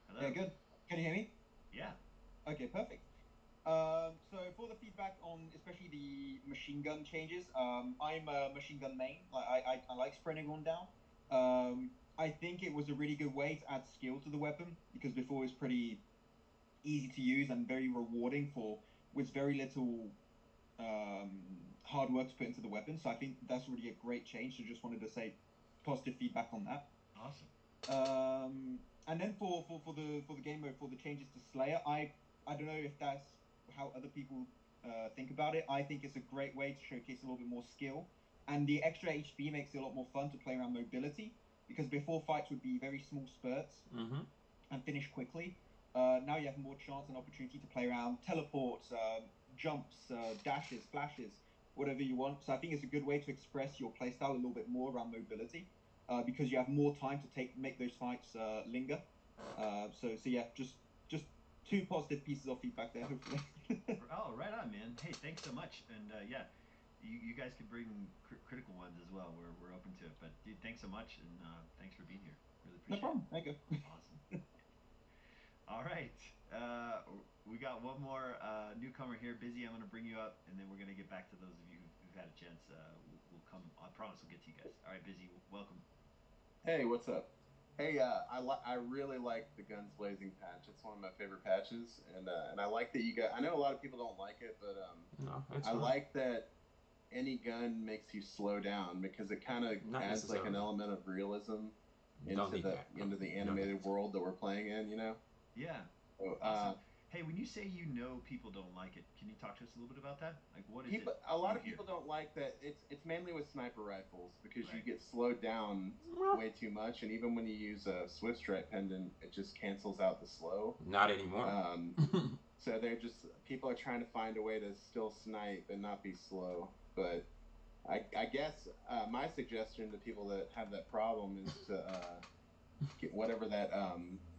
Hello. Yeah, good. Can you hear me? Yeah. Okay, perfect. So for the feedback on especially the machine gun changes, I'm a machine gun main. I like spreading everyone down. I think it was a really good way to add skill to the weapon because before it was pretty easy to use and very rewarding with very little hard work to put into the weapon. So I think that's really a great change. So just wanted to say positive feedback on that. Awesome. And then for the game mode, for the changes to Slayer, I don't know if that's how other people think about it. I think it's a great way to showcase a little bit more skill, and the extra HP makes it a lot more fun to play around mobility because before fights would be very small spurts and finish quickly. Now you have more chance and opportunity to play around teleports, jumps, dashes, flashes, whatever you want. So I think it's a good way to express your playstyle a little bit more around mobility. Because you have more time to make those fights linger. So yeah, just 2 positive pieces of feedback there, hopefully. Oh, right on, man. Hey, thanks so much. And yeah, you guys can bring critical ones as well. We're open to it. But dude, thanks so much, and thanks for being here. Really appreciate it. No problem. Thank you. Awesome. All right. We got one more newcomer here. Busy. I'm going to bring you up, and then we're going to get back to those of you who've had a chance. We'll come. I promise we'll get to you guys. All right, Busy. Welcome. Hey, what's up? Hey, I really like the Guns Blazing patch. It's one of my favorite patches, and I like that you got. I know a lot of people don't like it, but no, I like that any gun makes you slow down because it kind of adds like an element of realism into the animated world that we're playing in. You know? Yeah. So, awesome. Hey, when you say people don't like it, can you talk to us a little bit about that? Like, what is it? A lot of people don't like that. It's mainly with sniper rifles because you get slowed down way too much, and even when you use a Swift Strike pendant, it just cancels out the slow. Not anymore. So people are trying to find a way to still snipe and not be slow. But I guess my suggestion to people that have that problem is to get whatever that.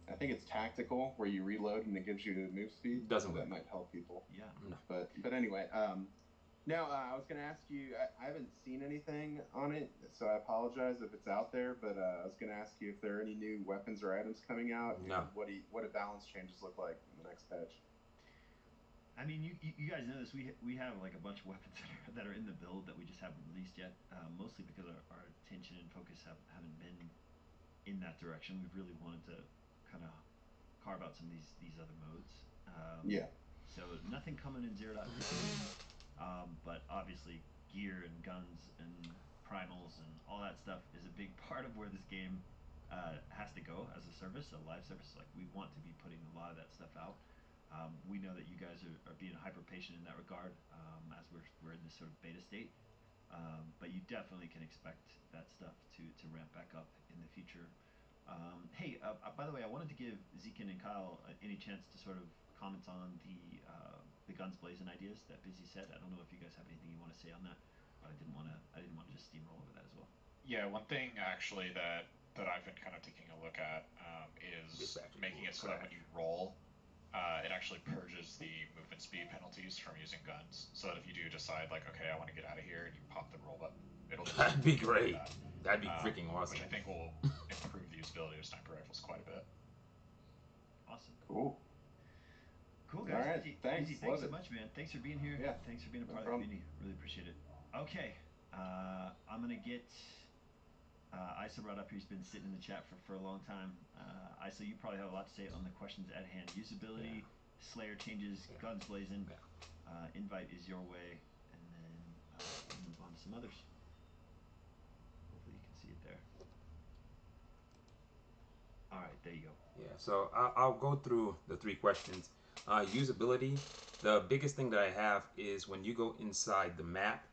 I think it's tactical, where you reload and it gives you move speed. Doesn't work. That might help people. Yeah. No. But anyway, now I was gonna ask you. I haven't seen anything on it, so I apologize if it's out there. But I was gonna ask you if there are any new weapons or items coming out. No. And what do balance changes look like in the next patch? I mean, you guys know this. We have like a bunch of weapons that are in the build that we just haven't released yet. Mostly because our attention and focus haven't been in that direction. We've really wanted to kind of carve out some of these other modes. Yeah. So nothing coming in 0.2, but obviously gear and guns and primals and all that stuff is a big part of where this game has to go as a service, a live service. Like, we want to be putting a lot of that stuff out. We know that you guys are being hyper patient in that regard as we're in this sort of beta state. But you definitely can expect that stuff to ramp back up in the future. Hey, by the way, I wanted to give Zeke and Kyle any chance to sort of comment on the guns blazing ideas that Busy said. I don't know if you guys have anything you want to say on that. But I didn't want to just steamroll over that as well. Yeah, one thing actually that I've been kind of taking a look at is making it so that when you roll, it actually purges the movement speed penalties from using guns. So that if you do decide like, okay, I want to get out of here, and you pop the roll button, it'll. That'd be great. That'd be freaking awesome. Which I think will improve the usability of sniper rifles quite a bit. Awesome. Cool. Cool, guys. All right. Thanks. Thanks so much, man. Thanks for being here. Yeah. Thanks for being a part of the community. Really appreciate it. Okay. I'm going to get Isa brought up here. He's been sitting in the chat for a long time. Isa, you probably have a lot to say on the questions at hand. Usability, Slayer changes, guns blazing. Invite is your way. And then we'll move on to some others. Hopefully you can see it there. All right, there you go. Yeah, so I'll go through the 3 questions. Usability, the biggest thing that I have is when you go inside the map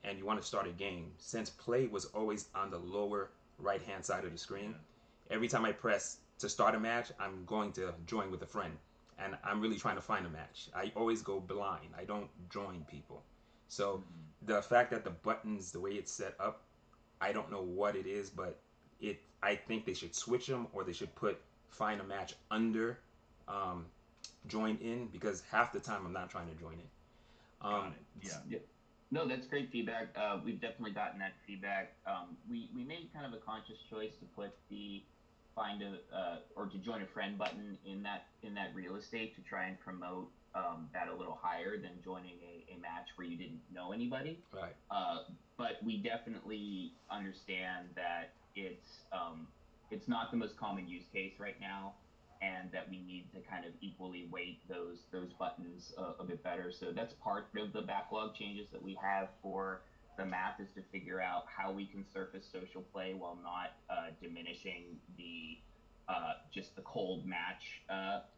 and you want to start a game, since play was always on the lower right-hand side of the screen, every time I press to start a match, I'm going to join with a friend, and I'm really trying to find a match. I always go blind. I don't join people. So the fact that the buttons, the way it's set up, I don't know what it is, but I think they should switch them, or they should put find a match under join in, because half the time I'm not trying to join it. Yeah. No, that's great feedback. We've definitely gotten that feedback. We made kind of a conscious choice to put the find a or to join a friend button in that real estate to try and promote that a little higher than joining a match where you didn't know anybody. Right. But we definitely understand that it's not the most common use case right now, and that we need to kind of equally weight those buttons a bit better. So that's part of the backlog changes that we have for the map, is to figure out how we can surface social play while not diminishing the just the cold match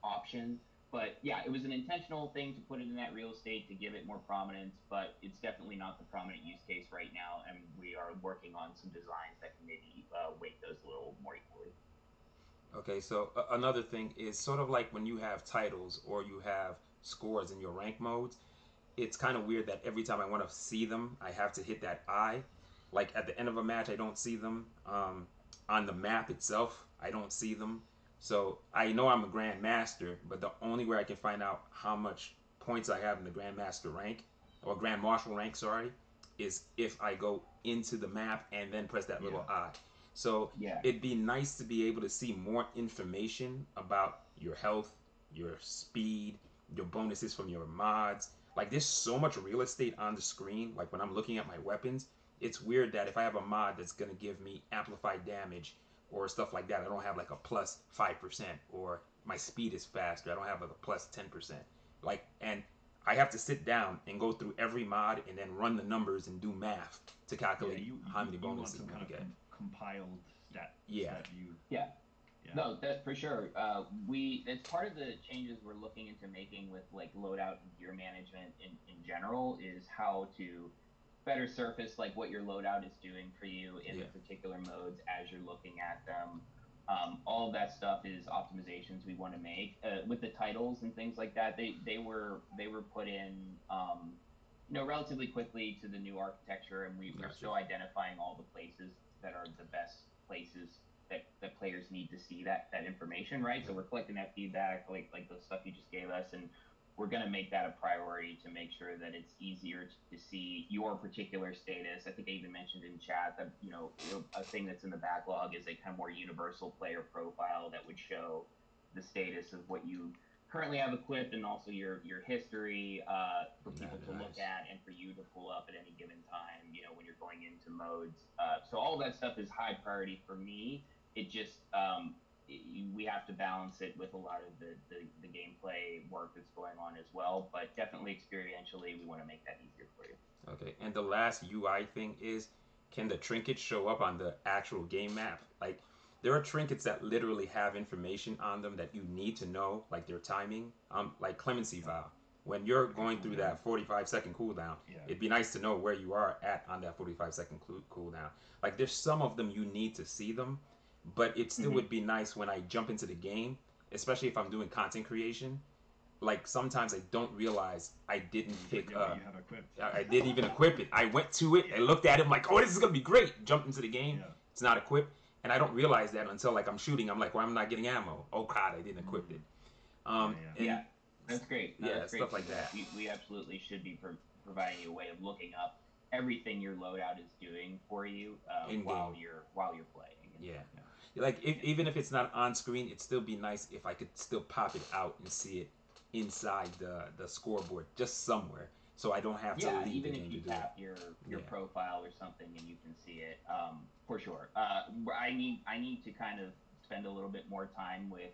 option. But yeah, it was an intentional thing to put it in that real estate to give it more prominence, but it's definitely not the prominent use case right now, and we are working on some designs that can maybe weight those a little more equally. Okay, so another thing is sort of like when you have titles or you have scores in your rank modes, it's kind of weird that every time I want to see them, I have to hit that I. Like at the end of a match, I don't see them. On the map itself, I don't see them. So I know I'm a Grand Master, but the only way I can find out how much points I have in the Grand Master rank, or Grand Marshal rank, sorry, is if I go into the map and then press that little I. So it'd be nice to be able to see more information about your health, your speed, your bonuses from your mods. Like there's so much real estate on the screen. Like when I'm looking at my weapons, it's weird that if I have a mod that's going to give me amplified damage or stuff like that, I don't have like a plus 5%, or my speed is faster, I don't have like a plus 10%. Like, and I have to sit down and go through every mod and then run the numbers and do math to calculate how many bonuses I'm going to get. Compiled stat view. Yeah. No, that's for sure. It's part of the changes we're looking into making with like loadout and gear management in general, is how to better surface like what your loadout is doing for you in the particular modes as you're looking at them. All of that stuff is optimizations we want to make with the titles and things like that. They were put in relatively quickly to the new architecture, and we're still identifying all the places that are the best places that players need to see that information, right? So we're collecting that feedback, like the stuff you just gave us, and we're going to make that a priority to make sure that it's easier to see your particular status. I think I even mentioned in chat that a thing that's in the backlog is a kind of more universal player profile that would show the status of what you currently have equipped, and also your history for people to look at and for you to pull up at any given time, when you're going into modes. So all of that stuff is high priority for me. It just we have to balance it with a lot of the gameplay work that's going on as well, but definitely experientially we want to make that easier for you. Okay, and the last UI thing is, can the trinkets show up on the actual game map? Like, there are trinkets that literally have information on them that you need to know, like their timing, like Clemency Vow. When you're going through that 45-second cooldown, it'd be nice to know where you are at on that 45-second cooldown. Like, there's some of them you need to see them, but it still would be nice when I jump into the game, especially if I'm doing content creation. Like, sometimes I don't realize I didn't pick up. I didn't even equip it. I went to it, I looked at it, I'm like, oh, this is going to be great. Jumped into the game, it's not equipped. And I don't realize that until like I'm shooting. I'm like, well, I'm not getting ammo. Oh God, I didn't equip it. That's great. That's great. Stuff like that. We absolutely should be providing you a way of looking up everything your loadout is doing for you while you're playing. Like even if it's not on screen, it'd still be nice if I could still pop it out and see it inside the scoreboard, just somewhere, so I don't have to leave even the game if you to do tap it. your profile or something and you can see it, for sure. I need to kind of spend a little bit more time with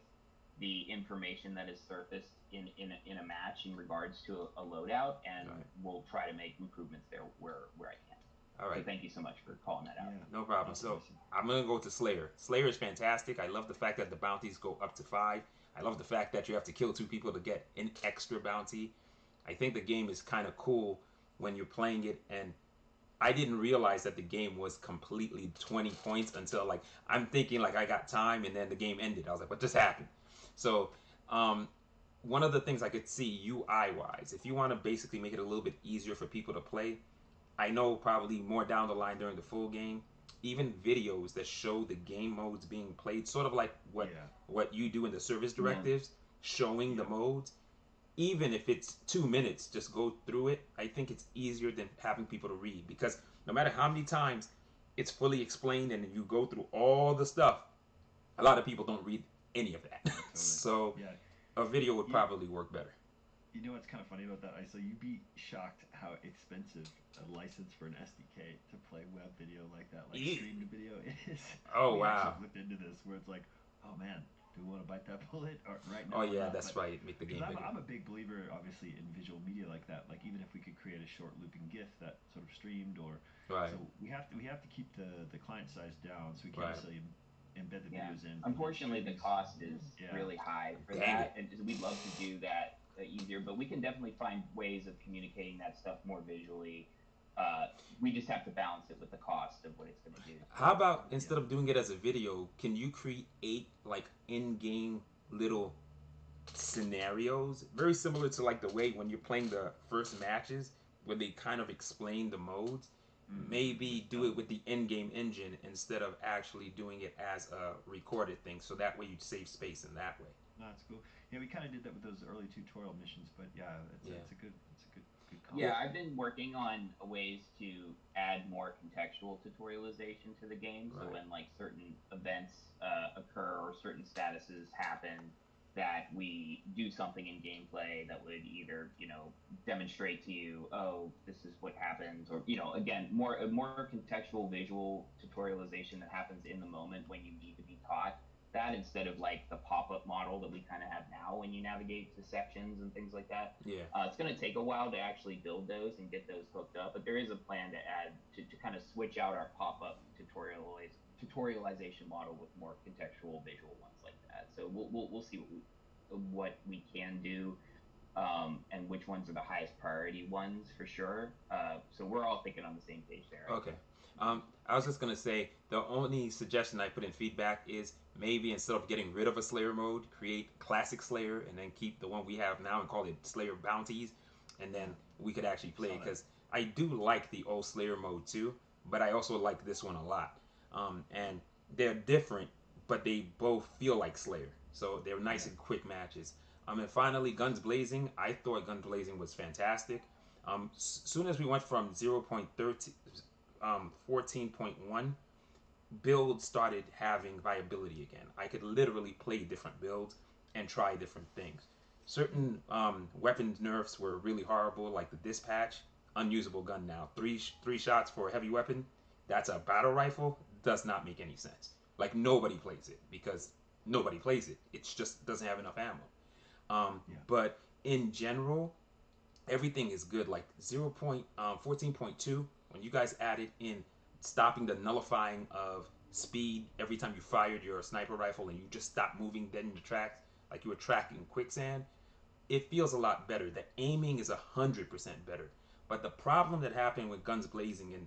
the information that is surfaced in a match in regards to a loadout, and we'll try to make improvements there where I can. All right. So thank you so much for calling that out. No problem. So I'm gonna go to Slayer. Slayer is fantastic. I love the fact that the bounties go up to 5. I love the fact that you have to kill 2 people to get an extra bounty. I think the game is kind of cool when you're playing it and I didn't realize that the game was completely 20 points until like I'm thinking like I got time, and then the game ended. I was like, what just happened? So one of the things I could see UI wise, if you want to basically make it a little bit easier for people to play, I know probably more down the line during the full game, even videos that show the game modes being played, sort of like what you do in the service directives, showing the modes. Even if it's 2 minutes, just go through it. I think it's easier than having people to read, because no matter how many times it's fully explained and you go through all the stuff, a lot of people don't read any of that. Totally. So a video would probably work better. You know what's kind of funny about that? So you'd be shocked how expensive a license for an SDK to play web video like that, like streamed video is. Oh, we wow. actually looked into this where it's like, oh man, do we want to bite that bullet right now? Oh yeah, not? that's right. Make the game bigger. I'm a big believer, obviously, in visual media like that. Like even if we could create a short looping GIF that sort of streamed, or so we have to keep the client size down, so we can't necessarily embed the videos in. Unfortunately, the cost is really high for that, and we'd love to do that easier, but we can definitely find ways of communicating that stuff more visually. We just have to balance it with the cost of what it's going to do. How about instead of doing it as a video, can you create like in-game little scenarios, very similar to like the way when you're playing the first matches where they kind of explain the modes? Maybe do it with the in-game engine instead of actually doing it as a recorded thing, so that way you'd save space in that way. No, that's cool. Yeah, we kind of did that with those early tutorial missions, but it's a good call. Yeah, I've been working on ways to add more contextual tutorialization to the game. So when like certain events occur or certain statuses happen, that we do something in gameplay that would either, demonstrate to you, oh, this is what happens, or, again, more contextual visual tutorialization that happens in the moment when you need to be taught that, instead of like the pop-up model that we kind of have now when you navigate to sections and things like that. Yeah. It's going to take a while to actually build those and get those hooked up, but there is a plan to add, to kind of switch out our pop-up tutorialization model with more contextual visual ones like that. So we'll see what we can do, and which ones are the highest priority ones for sure. So we're all thinking on the same page there. Okay. I was just gonna say the only suggestion I put in feedback is maybe instead of getting rid of a Slayer mode, create Classic Slayer and then keep the one we have now and call it Slayer Bounties, and then we could actually play it, because I do like the old Slayer mode too, but I also like this one a lot. And they're different, but they both feel like Slayer, so they're nice and quick matches. And finally, Guns Blazing. I thought Guns Blazing was fantastic. Soon as we went from 14.1, builds started having viability again. I could literally play different builds and try different things. Certain weapons nerfs were really horrible, like the dispatch, unusable gun now. Three shots for a heavy weapon. That's a battle rifle. Does not make any sense. Like nobody plays it because nobody plays it. It just doesn't have enough ammo. But in general, everything is good. Like 14.2, when you guys added in stopping the nullifying of speed every time you fired your sniper rifle and you just stopped moving dead in the tracks, like you were tracking quicksand, it feels a lot better. The aiming is 100% better. But the problem that happened with Guns Blazing in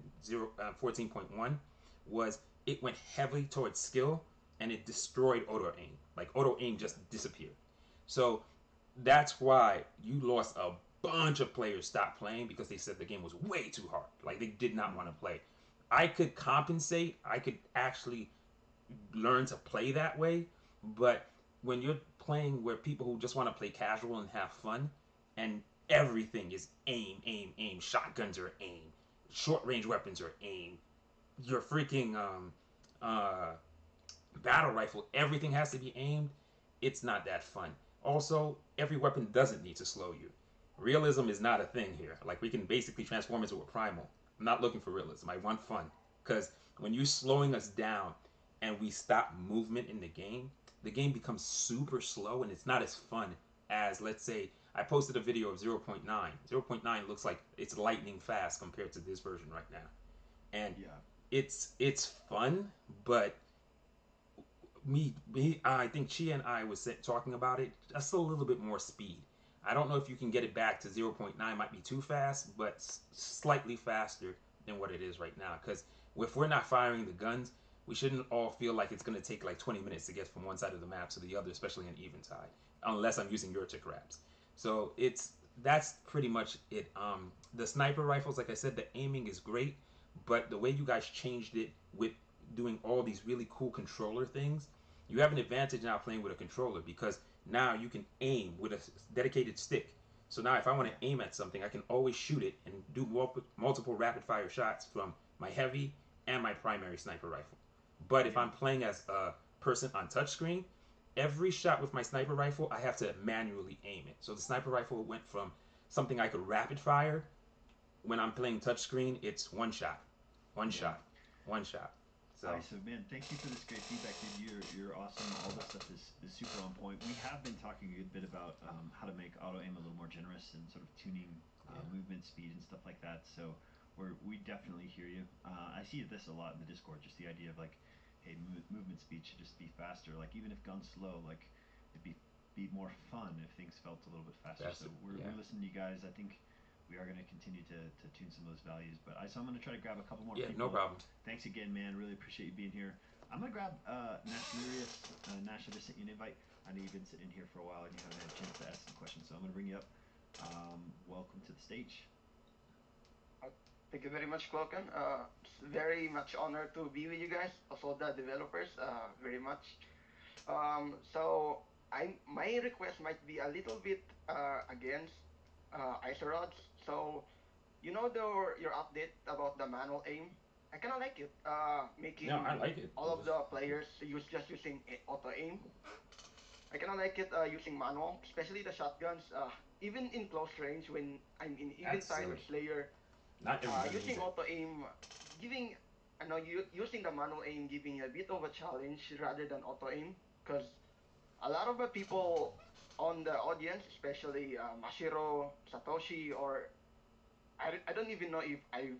14.1 was it went heavily towards skill and it destroyed auto aim. Like auto aim just disappeared. So that's why you lost a bunch of players stopped playing, because they said the game was way too hard. Like they did not want to play. I could compensate. I could actually learn to play that way. But when you're playing where people who just want to play casual and have fun, and everything is aim, aim, aim, shotguns are aim, short range weapons are aim, your freaking battle rifle, everything has to be aimed, it's not that fun. Also, every weapon doesn't need to slow you. Realism is not a thing here. Like, we can basically transform into a primal. I'm not looking for realism. I want fun. Because when you're slowing us down and we stop movement in the game becomes super slow and it's not as fun as, let's say, I posted a video of 0.9. 0.9 looks like it's lightning fast compared to this version right now. And it's fun, but I think Chi and I was talking about it, just a little bit more speed. I don't know if you can get it back to 0.9, might be too fast, but slightly faster than what it is right now. Because if we're not firing the guns, we shouldn't all feel like it's going to take like 20 minutes to get from one side of the map to the other, especially in eventide, unless I'm using your tick wraps. So that's pretty much it. The sniper rifles, like I said, the aiming is great, but the way you guys changed it with doing all these really cool controller things, you have an advantage now playing with a controller, because now you can aim with a dedicated stick. So now if I want to aim at something, I can always shoot it and do multiple rapid fire shots from my heavy and my primary sniper rifle. But if I'm playing as a person on touchscreen, every shot with my sniper rifle, I have to manually aim it. So the sniper rifle went from something I could rapid fire. When I'm playing touchscreen, it's one shot. So. All right, so man, thank you for this great feedback, dude. You're awesome. All this stuff is super on point. We have been talking a good bit about how to make auto aim a little more generous and sort of tuning movement speed and stuff like that. So we definitely hear you. I see this a lot in the Discord, just the idea of like, hey, movement speed should just be faster. Like even if guns slow, like it'd be more fun if things felt a little bit faster. So we're listening to you guys. I think we are going to continue to tune some of those values. But so I'm going to try to grab a couple more people. No problem. Thanks again, man. Really appreciate you being here. I'm going to grab Nash Lurius. Nash, I just sent you an invite. I know you've been sitting here for a while and you haven't had a chance to ask some questions, so I'm going to bring you up. Welcome to the stage. Thank you very much, Cloken. It's very much honor to be with you guys, also the developers, very much. So my request might be a little bit against Icerods. So, you know your update about the manual aim? I kind of like it. Making I like it. all of the players just using auto aim. I kind of like it using manual, especially the shotguns. Even in close range when I'm in eventide or Slayer, using auto aim, using the manual aim giving a bit of a challenge rather than auto aim, because a lot of the people on the audience, especially Mashiro, Satoshi, or I don't even know if I've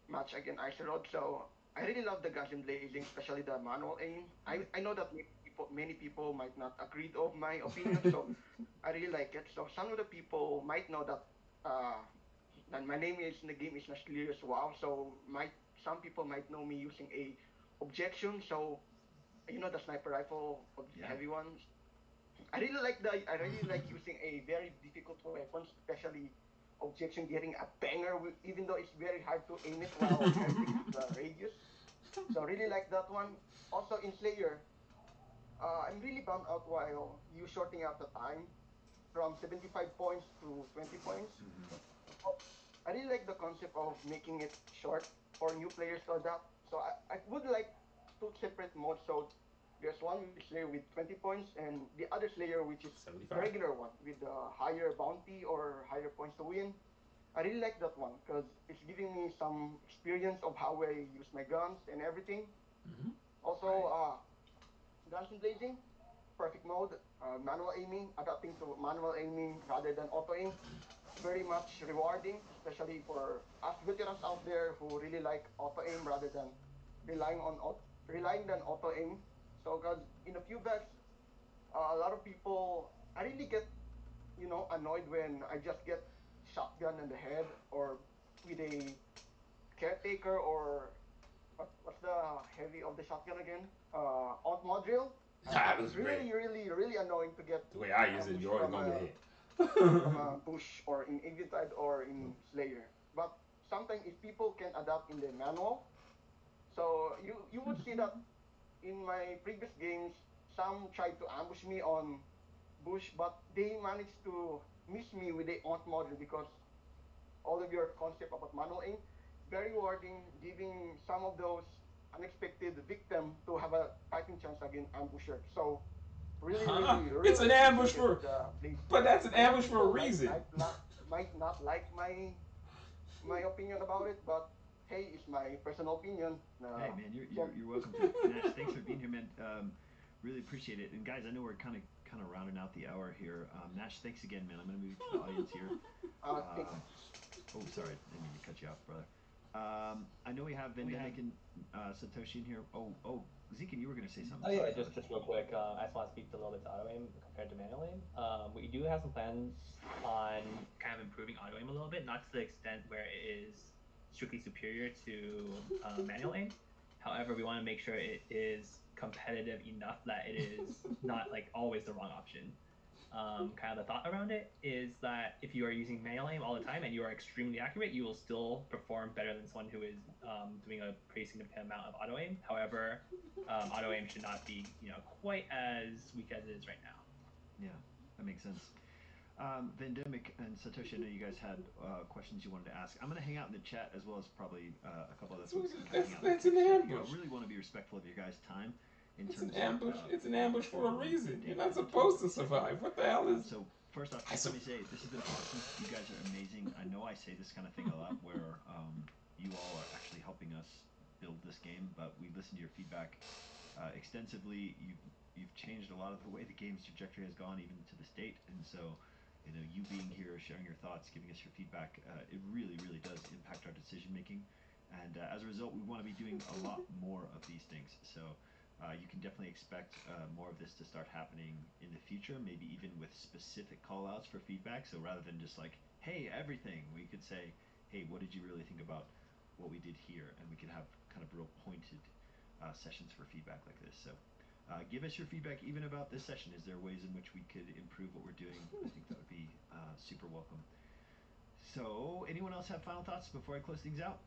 matched against Icerod, so I really love the Guns and Blazing, especially the manual aim. I know that many people might not agree of my opinion, so I really like it. So some of the people might know that my name is in the game is Nashlius Wow, so some people might know me using a objection, so you know the sniper rifle, the heavy ones. I really like using a very difficult weapon, especially objection getting a banger, even though it's very hard to aim it while having the radius. So I really like that one. Also in Slayer, I'm really bummed out while you shorting out the time from 75 points to 20 points. I really like the concept of making it short for new players to adapt. So I would like two separate modes. So there's one Slayer with 20 points and the other Slayer which is 75. The regular one with the higher bounty or higher points to win. I really like that one because it's giving me some experience of how I use my guns and everything. Also, Guns and Blazing, perfect mode, manual aiming, adapting to manual aiming rather than auto aim. Very much rewarding, especially for us veterans out there who really like auto aim rather than relying on auto aim. So, because in a few backs, a lot of people, I really get, annoyed when I just get shotgun in the head or with a caretaker or what's the heavy of the shotgun again? Aunt Modril. It's really annoying to get the way I use it. You're always going from a bush or in Eventide or in Slayer. But sometimes if people can adapt in the manual, so you would see that in my previous games, some tried to ambush me on bush, but they managed to miss me with the aunt model because all of your concept about manual aim, very rewarding, giving some of those unexpected victim to have a fighting chance against ambusher. So really, it's an ambush but that's an ambush for a reason. Might not like my opinion about it, but hey, it's my personal opinion. Hey man, you're welcome to Nash. Thanks for being here, man. Really appreciate it. And guys, I know we're kind of rounding out the hour here. Nash, thanks again, man. I'm gonna move to the audience here. Oh, sorry, I didn't mean to cut you off, brother. I know we have Vendemic and Satoshi in here. Oh, Zekin, you were gonna say something. Oh yeah, just real quick. I just want to speak a little bit to auto aim compared to manual aim. We do have some plans on kind of improving auto aim a little bit, not to the extent where it is strictly superior to manual aim. However, we want to make sure it is competitive enough that it is not like always the wrong option. Kind of the thought around it is that if you are using manual aim all the time and you are extremely accurate, you will still perform better than someone who is doing a pretty significant amount of auto aim. However, auto aim should not be quite as weak as it is right now. Yeah, that makes sense. Vandemic and Satoshi, I know you guys had questions you wanted to ask. I'm going to hang out in the chat as well as probably a couple other folks. That's an ambush. I really want to be respectful of your guys' time. It's an ambush. It's an ambush for a reason. You're not supposed to survive. What the hell is? So first off, let me say this has been awesome. You guys are amazing. I know I say this kind of thing a lot, where you all are actually helping us build this game, but we listen to your feedback extensively. You've changed a lot of the way the game's trajectory has gone, even to this date, and so you being here, sharing your thoughts, giving us your feedback, it really, really does impact our decision making, and as a result, we want to be doing a lot more of these things. So. You can definitely expect more of this to start happening in the future, maybe even with specific call-outs for feedback. So rather than just like, hey, everything, we could say, hey, what did you really think about what we did here? And we could have kind of real pointed sessions for feedback like this. So give us your feedback even about this session. Is there ways in which we could improve what we're doing? I think that would be super welcome. So anyone else have final thoughts before I close things out?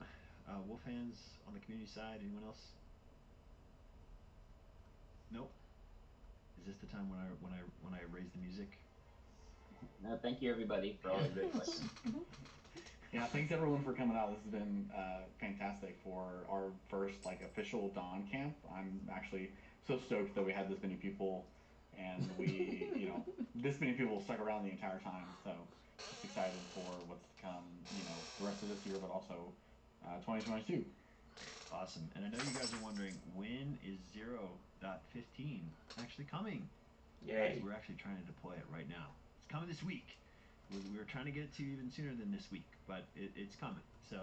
Wolf hands on the community side. Anyone else? Nope. Is this the time when I raise the music? No, thank you everybody for all the great questions. Yeah, thanks everyone for coming out. This has been fantastic for our first official Dawn camp. I'm actually so stoked that we had this many people, and we this many people stuck around the entire time. So just excited for what's to come. The rest of this year, but also 2022. Awesome. And I know you guys are wondering, when is 0.15 actually coming? Yay. We're actually trying to deploy it right now. It's coming this week. We're trying to get it to you even sooner than this week, but it's coming. So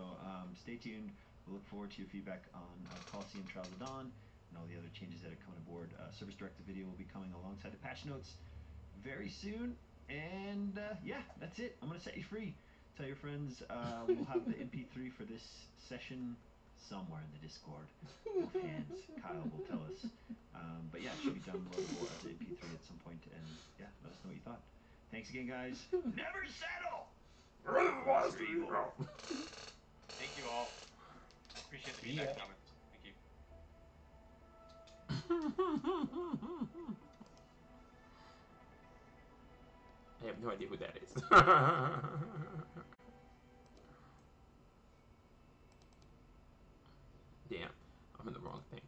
stay tuned. We'll look forward to your feedback on Coliseum Trials of Dawn and all the other changes that are coming aboard. Service Directive video will be coming alongside the patch notes very soon. And yeah, that's it. I'm going to set you free. Tell your friends we'll have the MP3 for this session somewhere in the Discord. Wolf hands. Kyle will tell us. But yeah, it should be downloadable as MP3 at some point. And yeah, let us know what you thought. Thanks again, guys. Never settle! Thank you all. Appreciate the feedback comments. Thank you. I have no idea who that is. Damn, I'm in the wrong thing.